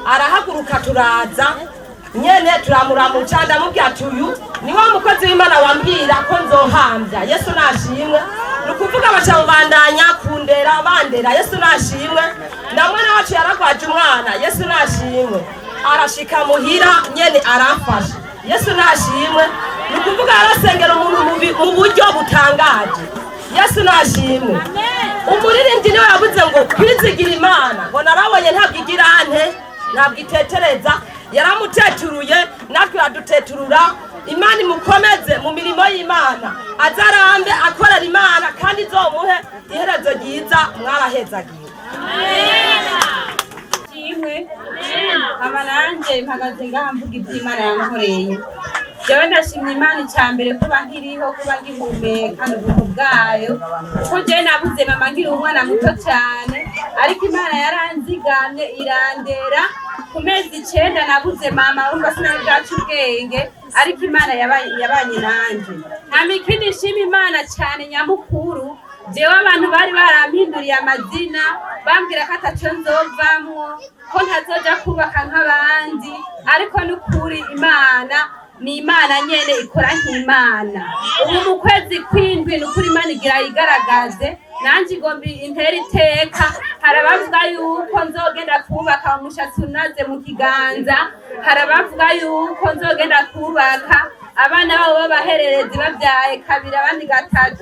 F: arahaguruka turaza nyene turamuramuca ndamubwira ati uyu ni wa mukozi w'Imana wambwira ko nzohambya. Yesu nashimwe. Nukuvuga bacha mubandanya kundera bandera. Yesu nashimwe. Ndamwana wacu yaragwaje umwana. Yesu nashimwe. Arashika muhira nyene arafasha. Yesu nashimwe. Nukuvuga arasengera umuntu mu buryo butangaje. Yesu nashimwe. Umuririmbyi niwe yavuze ngo kwizigira Imana ngo narabonye ntabwo igira ante ntabwo itetereza. Yaramuteturuye natwe yaduteturura. Imana imukomeze mu mirimo y'Imana, azarambe akorera Imana kandi izomuhe iherezo ryiza. Mwarahezagiye.
H: Kimwe abaranje mpagaze ngaha mvuga iby'Imana yankoreye. Jewe ndashimye Imana icyambere kuba nkiriho, kuba ngihumeka n'ubuntu bwayo. Kuko jewe nabuze mama nkiri umwana muto cyane, ariko Imana yaranzigamye irandera. Ku mezi 9 nabuze mama urumva sinari bwacu ubwenge, ariko Imana yabanye nanje. Ntamikindi nshima Imana cyane nyamukuru. Jewe abantu bari barampinduriye amazina bambwira ko ataco nzovamwo, ko ntazoja kubaka nk'abandi, ariko n'ukuri Imana ni Imana nyene ikora nk'Imana. Ubu mu kwezi kw'indwi n'ukuri Imana igira igaragaze. Nanjye igomba intera iteka. Harabavuga yuko nzogenda kubaka umushatsi unaze mu kiganza, harabavuga yuko nzogenda kubaka abana babo b'abahererezi babyaye 2 abandi 3,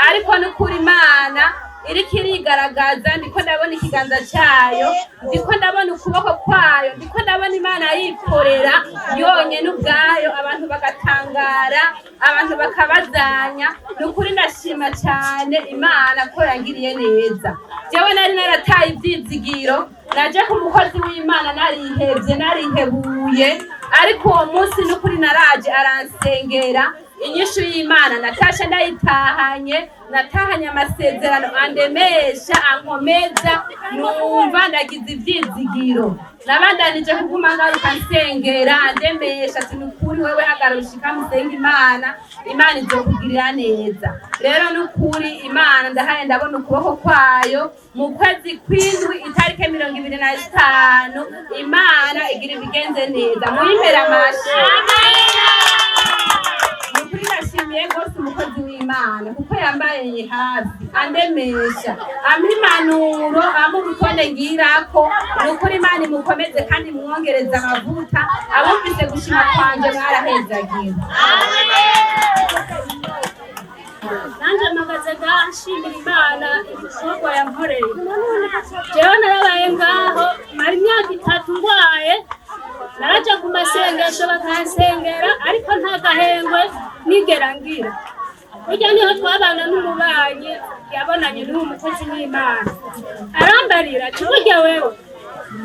H: ariko n'ukuri Imana iriko irigaragaza. Ndiko ndabona ikiganza cyayo, ndiko ndabona ukuboko kwayo, ndiko ndabona Imana yikorera yonyene ubwayo, abantu bagatangara, abantu bakabazanya. N'ukuri ndashima cyane Imana ko yangiriye neza. Jewe nari narataye ibyizigiro, naje ku mukozi w'Imana narihebye narihebuye, ariko uwo munsi n'ukuri naraje aransengera. Inyishu y'Imana natasha ndayitahanye, natahanye amasezerano andemesha ankomeza, numva ndagize ibyizigiro. Nabandanije kuguma ngaruka nsengera andemesha ati n'ukuri wewe hagarushika musenga Imana, Imana izokugirira neza. Rero n'ukuri Imana ndahaye ndabona ukuboko kwayo. Mu kwezi kw'indwi itariki 25 Imana igira ibigenze neza. Muyimpera amashi. Nukuri nashimiye gose umukozi w'Imana kuko yambaye hafi andemesha ampimanuro amurutonde ngirako. Nukuri Imana imukomeze kandi mwongereza amavuta. Abumvise gushima kwanje mwarahezagiwe.
I: nanjye mpagaze nshimira Imana ibikorwa yankoreye. Jewe narabaye ngaho mara imyaka 3 ndwaye, naraja ku masengesho bakansengera ariko nta gahengwe nigera ngira. Burya niho twabana n'umubanyi yabonanye n'uwo mukozi w'Imana, arambarira ati burya wewe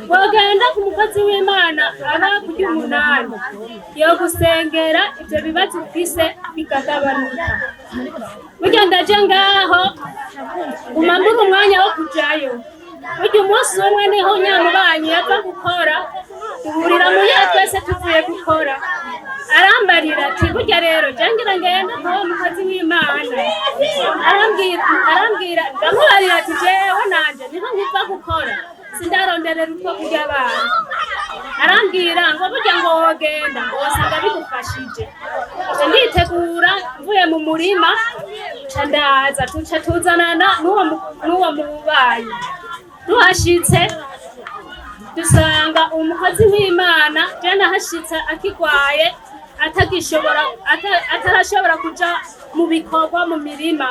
I: wogenda ku mukozi w'Imana aba kurya 8 yo gusengera ibyo bibazo ufise bikagabanuka. Burya ndaje ngaho umambura umwanya wo kujayo. Burya umunsi umwe niho nyamubanyi yava gukora, duhurira muri twese tuvuye gukora, arambarira ati burya rero jangira ngenda ko mukozi w'Imana. Arambwira ndamubarira ati jewe nanje niho ngiva gukora sindaronderera utwo kurya abana. Arambwira ngo burya ngo wogenda wosanga bigufashije. Nditegura mvuye mu murima ndaza tuca tuzanana n'uwo mubanyi. Tuhashitse dusanga umukozi w'Imana je nahashitse akigwaye atarashobora kuja mu bikorwa mu mirima.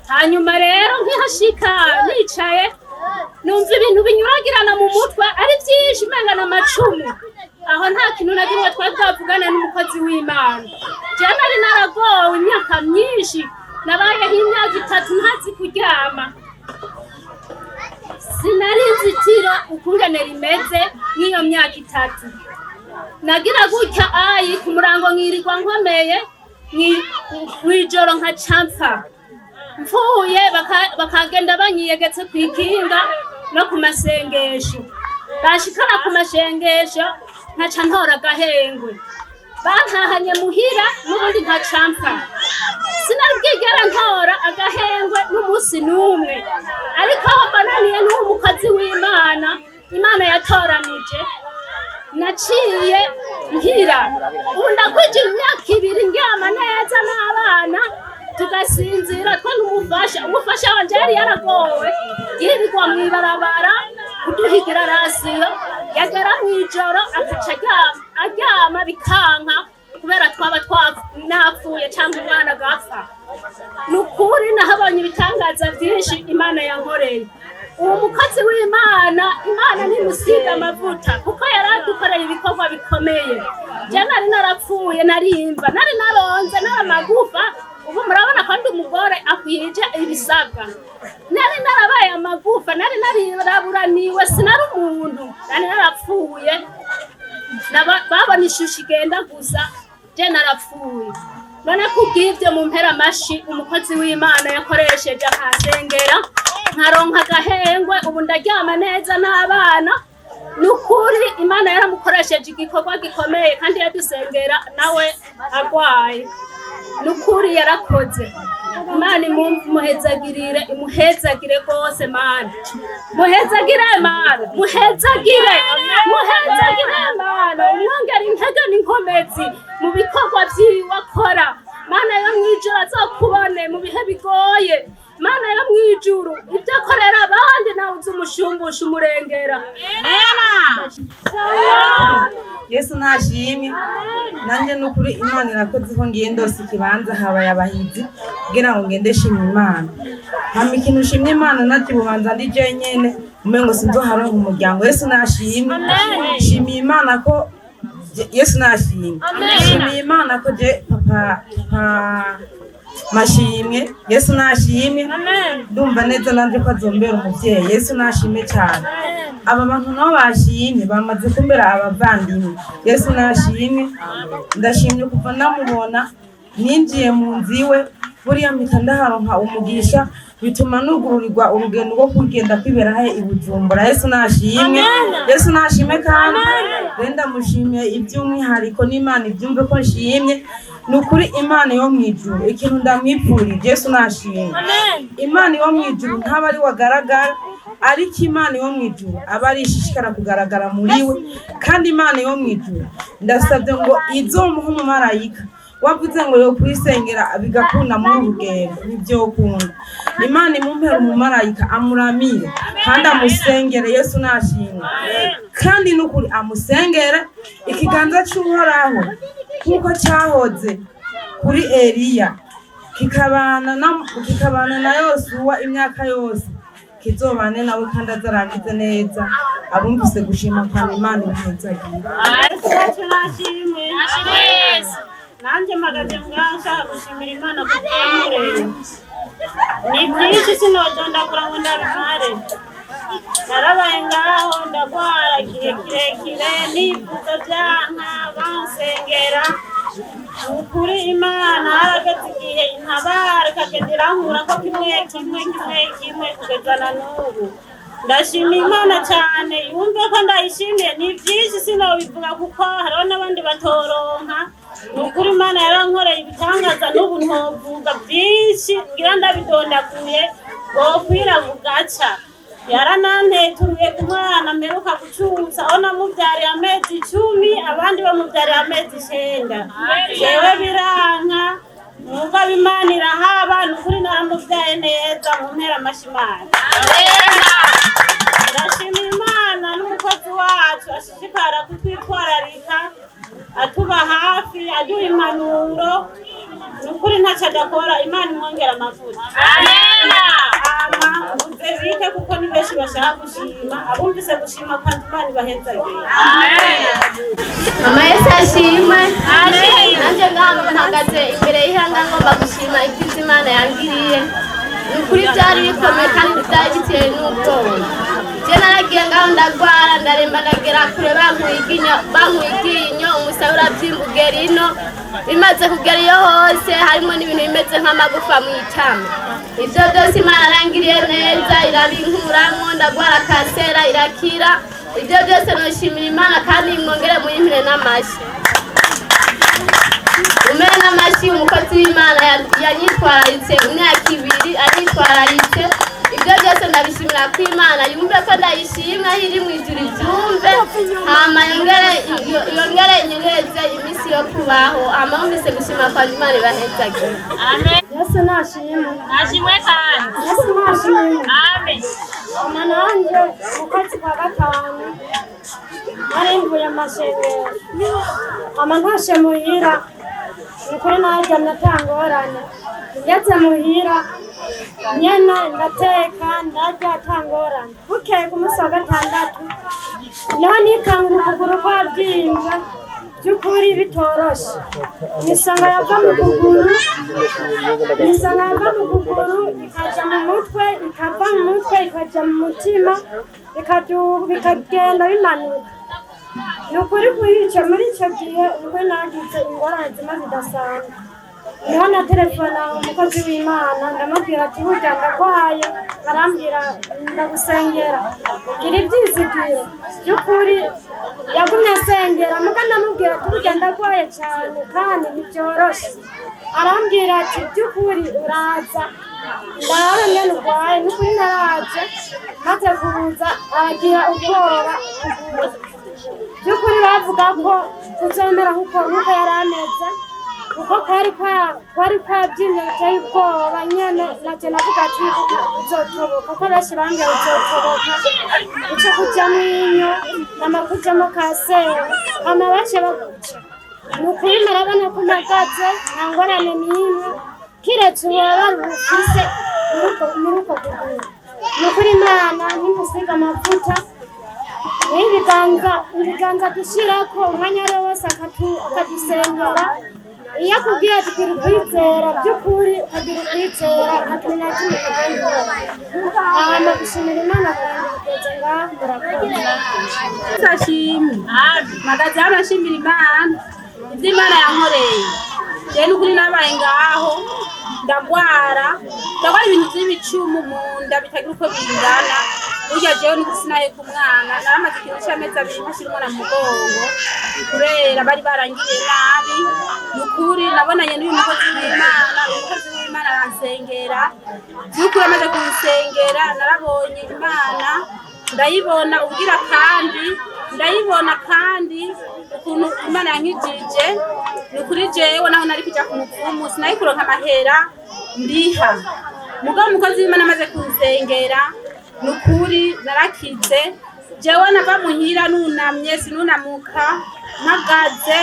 I: Hanyuma rero nkihashika nicaye numva ibintu binyuragirana mu mutwe ari byinshi umenga n'amacumu. Aho nta kintu na kimwe twari twavugana n'umukozi w'Imana. Je nari naragowe imyaka myinshi, nabayeho imyaka 3 ntazi kuryama. Sinari nzitira ukungene rimeze n'iyo myaka 3. Nagira gutya ayi ku murango nkirirwa nkomeye, mwijoro nka campfa. Mvuye bakagenda banyiyegetse kwikinga no ku masengesho. Bashikana ku masengesho nkaca ntora gahengwe. Bantahanye muhira n'ubundi nka campfa. Sinari bwigera ntora agahengwe n'umunsi n'umwe. Ariko aho bananiye n'umukozi w'Imana, Imana yatoranije, naciye nkira. Ubu ndakwije imyaka 2 ndyama neza n'abana tugasinzira twa umufasha wanje yari yaragowe yirirwa mwibarabara kuduhigira rasiyo, yagera mwijoro akaca aryama bikanka kubera twaba napfuye cyangwa umwana agapfa. Nukuri nahabonye ibitangaza byinshi Imana yankoreye. Uwo mukozi w'Imana, Imana nimusiga amavuta kuko yaradukoreye ibikorwa bikomeye. Je nari narapfuye, narimva, nari naronze naramagufa. Ubu murabona ko ndi umugore akwije ibisabwa. Nari narabaye amagufa, nari naraburaniwe, sinari umuntu, nari narapfuye. Babona ishusho igenda gusa, je narapfuye. None kubw'ibyo mu mpera mashi umukozi w'Imana yakoresheje akasengera, nkaronka gahengwe, ubu ndaryama neza n'abana. Nukuri Imana yaramukoresheje igikorwa gikomeye kandi yadusengera nawe agwaye. Nukuri yarakoze. Imana imuhezagirire, imuhezagire rwose Mana. Muhezagire Mana, muhezagire Mana. Umwongera intege n'inkomezi mu bikorwa vyiwe akora. Mana yo mwijuru azokubone mu bihe bigoye. Mana yo mwijuru ibyo akorera abandi nawe uzumushumbusha umurengera.
J: Yesu nashimye. Nanje nukuri Imana irakoze ko ngiye ndose ikibanza habaye abahizi kugira ngo ngende shimye Imana. Hama ikintu shimye Imana nati bubanza ndi je nyene umengo sinzo haronka umuryango. Yesu nashimye. Shimye Imana ko Yesu nashimye. Shimye Imana ko je papa mashimye. Yesu nashimye. Ndumva neza nanje ko azombera umuvyeyi. Yesu nashimye cyane. Aba bantu nabo bashimye bamaze kumbera abavandimwe. Yesu nashimye. Ndashimye kuva namubona ninjiye mu nziwe buriya mpita ndaharonka umugisha bituma nugururirwa urugendo rwo kugenda kwibera haye ibujumbura. Yesu nashimye. Yesu nashimye kandi renda mushimye iby'umwihariko n'Imana ibyumve ko nshimye. Nukuri Imana yo mwijuru ikintu ndamwipfurije. Yesu nashimye. Imana yo mwijuru ntaba ari wagaragara, ariko Imana yo mwijuru aba ari ishishikara kugaragara muri we. Kandi Imana yo mwijuru ndasabye ngo izomuha umumarayika wavuze ngo yo kwisengera bigakunda muri urugendo nibyo kunda. Imana imumpera umumarayika amuramire kandi amusengere. Yesu nashimye. Kandi nukuri amusengere ikiganza cy'Uhoraho nkuko cyahoze kuri Eliya kikabana na Yosuwa imyaka yose, kizobane nawe kandi azarangize neza. Abumvise gushima kwa Imana imuhezagira.
I: Nanje magaze ngaha gushimira Imana kubyemere. Ni byinshi sinodondagura ngo ndabimare. Narabaye ngaho ndagwara igihe kirekire, nifuza byanka bansengera. Ukuri Imana harageze igihe intabara ikagendera nkura ko kimwe kugeza na n'ubu. Ndashima Imana cyane, yumve ko ndayishimiye. Ni byinshi sinobivuga kuko hariho n'abandi batoronka. Ukuri Imana yarankoreye ibitangaza n'ubu ntovuga byinshi ngira ndabidondaguye bokwira bugaca. Yarananteturuye ku mwana mperuka gucutsa, aho namubyariye amezi 10, abandi bamubyariye amezi 9. Jewe biranka muga Imana irahaba, n'ukuri naramubyaye neza mu mpera amashimana. Ndashima Imana n'umukozi wacu ashishikara kutwitwararika, atuba hafi, aduha impanuro. N'ukuri ntacyo adakora, Imana imwongera amavuta. Muzebike kuko ni benshi bashaka gushima, abumvise gushima kandi Imana ibahezagira.
E: Mama Yesu ashimwe. Nanje ngaho mpagaze imbere y'ihanga ngomba gushima ibyiza Imana yangiriye. N'ukuri byari bikomeye kandi byari biteye n'ubwoba. Je naragiye ngaho ndagwara ndaremba ndagera kure bankwiginyo umusabura by'imbugera ino. Bimaze kugera iyo hose harimo n'ibintu bimeze nk'amagufa mu itama. Ibyo byose Imana yarangiriye neza, irabinkuramwo ndagwara kansera irakira. Ibyo byose noshimira Imana kandi mwongere muyimpire n'amashi. Umere n'amashi umukozi w'Imana yanyitwararitse imyaka 2 anyitwararitse. Ibyo byose ndabishimira ko Imana yumve ko ndayishimwa iri mu ijuru ibyumve, hama yongere inyegereze iminsi yo kubaho. Amahumvise gushima kwa Imana ibahezagira. Amen.
I: Yesu nashimwe.
E: Nashimwe kandi.
I: Yesu nashimwe.
E: Amen.
I: Mama nanje ukwezi kwa 5 narimbuye amasengero. Mama ntashe muhira, ukuri najya natangorane. Ngeze muhira nyene ndateka ndarya atangorane. Bukeye ku munsi wa 6 niho nikanga ukuguru kwabyimba by'ukuri bitoroshe. Nisanga yava mu kuguru ikaja mu mutwe, ikava mu mutwe ikaja mu mutima, bikagenda bimanuka. Nukuri kuyica muri icyo gihe ubwo nagize ingorane zimwe zidasanzwe. Niho na telefona umukozi w'Imana ndamubwira ati burya ndagwaye, arambwira ndagusengera gira ibyizigiro. By'ukuri yagumye asengera, muga ndamubwira ati burya ndagwaye cyane kandi ntibyoroshe. Arambwira ati by'ukuri uraza ndabe ngene urwaye. N'ukuri naraje, maze kuza aragira ubwoba. By'ukuri bavuga ko tuzemera nk'uko yari ameze, kuko kwari kwabyimye biteye ubwoba nyene. Nacyo navuga ati uzotoboka, kuko benshi bambwira uzotoboka, uce kujyamo inyo n'amakujyamo kasera, hama bace baguca. N'ukuri murabona ko mpagaze nta ngorane n'imwe kiretse ububabare bufise muri uko kuguru. N'ukuri Imana ntimusiga amavuta, ibiganza dushirako umwanya wose akadusengera. Iyo akubwiye ati gira ukwizera, by'ukuri ukagira ukwizera akamenya kimwe kagandura. Hama gushimira Imana kandi bigeze ngaho murakoze.
H: Sashimwe. Magaze hano ashimira Imana ibyo Imana yankoreye. Je n'ukuri nabaye ngaho ndagwara ibintu by'ibicumu mu nda bitagira uko bingana. Burya jewe n'igitsinaye ku mwana naramaze ikintu cy'amezi 2 nkashira umwana mu mugongo kubera bari barangiriye nabi. N'ukuri nabonanye n'uyu mukozi w'Imana aransengera. By'ukuri amaze kunsengera narabonye Imana, ndayibona ubwira kandi ndayibona kandi ukuntu Imana yankijije. N'ukuri jewe naho nari kujya ku mupfumu sinayikuronka amahera ndiha, mugabo umukozi w'Imana amaze kunsengera n'ukuri narakize. Jewe nava muhira nunamye sinunamuka, mpagaze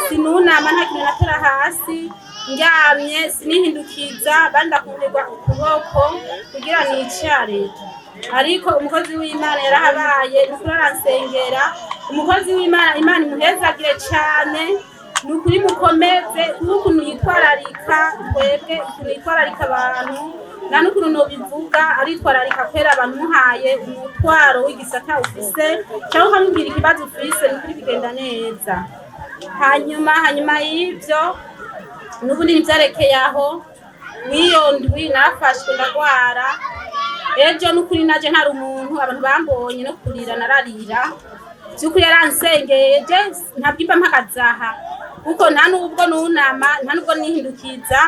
H: sinunama nta kintu natera hasi. ndyamye sinihindukiza bandakundirwa ukuboko kugira nicare, ariko umukozi w'Imana yarahabaye nukuri aransengera. Umukozi w'Imana, Imana imuhezagire cyane, nukuri mukomeze n'ukuntu yitwararika twebwe, ukuntu yitwararika abantu nta n'ukuntu nobivuga, aritwararika kwera abantu muhaye umutwaro w'igisata ufise cyangwa ukamubwira ikibazo ufise nukuri bigenda neza. Hanyuma y'ivyo n'ubundi nivyarekeye aho mw'iyo ndwi narafashwe ndagwara. Ejo n'ukuri naje ntari umuntu, abantu bambonye no kurira nararira, vy'ukuri yaransengeye je ntabwimba mpagazaha kuko nta nubwo nunama nta nubwo nihindukiza.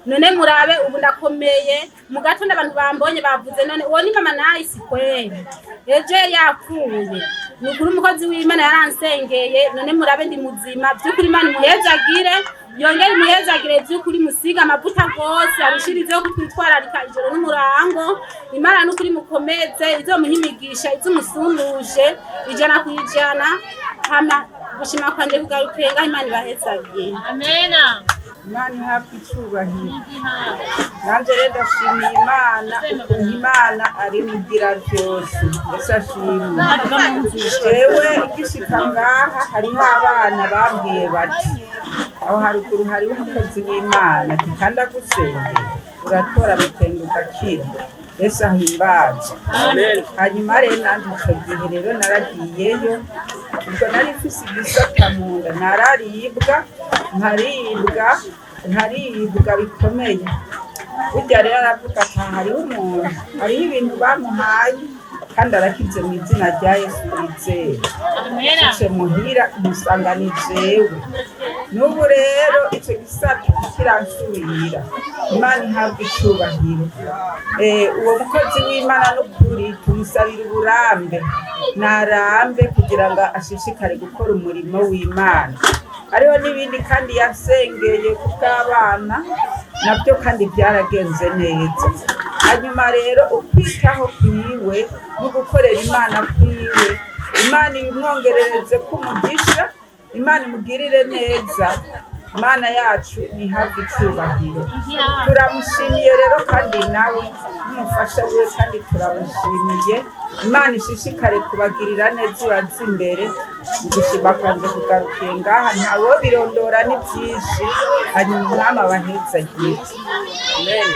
H: None murabe ubu ndakomeye, mu gatondo abantu bambonye bavuze none uwo ni mama Nice kweli, ejo yari yapfuye. Nukuri umukozi w'Imana yaransengeye, none murabe ndi muzima. Vy'ukuri Imana imuhezagire, yongere imuhezagire, vy'ukuri musiga amavuta gose, arushirizeho kutwitwararika ijoro n'umurango. Imana n'ukuri mukomeze, izomuhimigisha, izomusunduje 100%. Hama gushima kwanje kugaruke ngaho, Imana ibahezagire.
E: Amena.
J: Imana ihabwe icubahiro. Nanje rero ndashimiye Imana ukuntu Imana ari mugira vyose. Mbese ashimwe. Jewe igishika ngaha hariho abana bambwiye bati aho haruguru hariho umukozi w'Imana kandi agusengera uratora rutenguka kiri. Yesu ahimbaze. Hanyuma rero nanje ico gihe rero naragiyeyo, ubwo nari mfise igisata mu nda, nkaribwa bikomeye. Burya rero aravuga ati hariho umuntu, hariho ibintu bamuhaye kandi arakize mu izina rya Yesu wizeye. Ice muhira musanga ni jewe. N'ubu rero ico gisata kiransubira. Imana ihabwe icubahiro. Uwo mukozi w'Imana n'ukuri tumusabira uburambe, narambe kugira ngo ashishikare gukora umurimo w'Imana. Hariho n'ibindi kandi yasengeye kubw'abana nabyo kandi byaragenze neza. Hanyuma rero ukwitaho kwiwe no gukorera Imana kwiwe, Imana imwongerereze kumugisha, Imana imugirire neza. Imana yacu nihabwe icubahiro. Turamushimiye rero kandi nawe n'umufasha we kandi turamushimiye. Imana ishishikare kubagirira neza uraza imbere. Gushima kwanje kugarukiye ngaha ntawo birondora ni byinshi, hanyuma umwami abahezagire. Amen.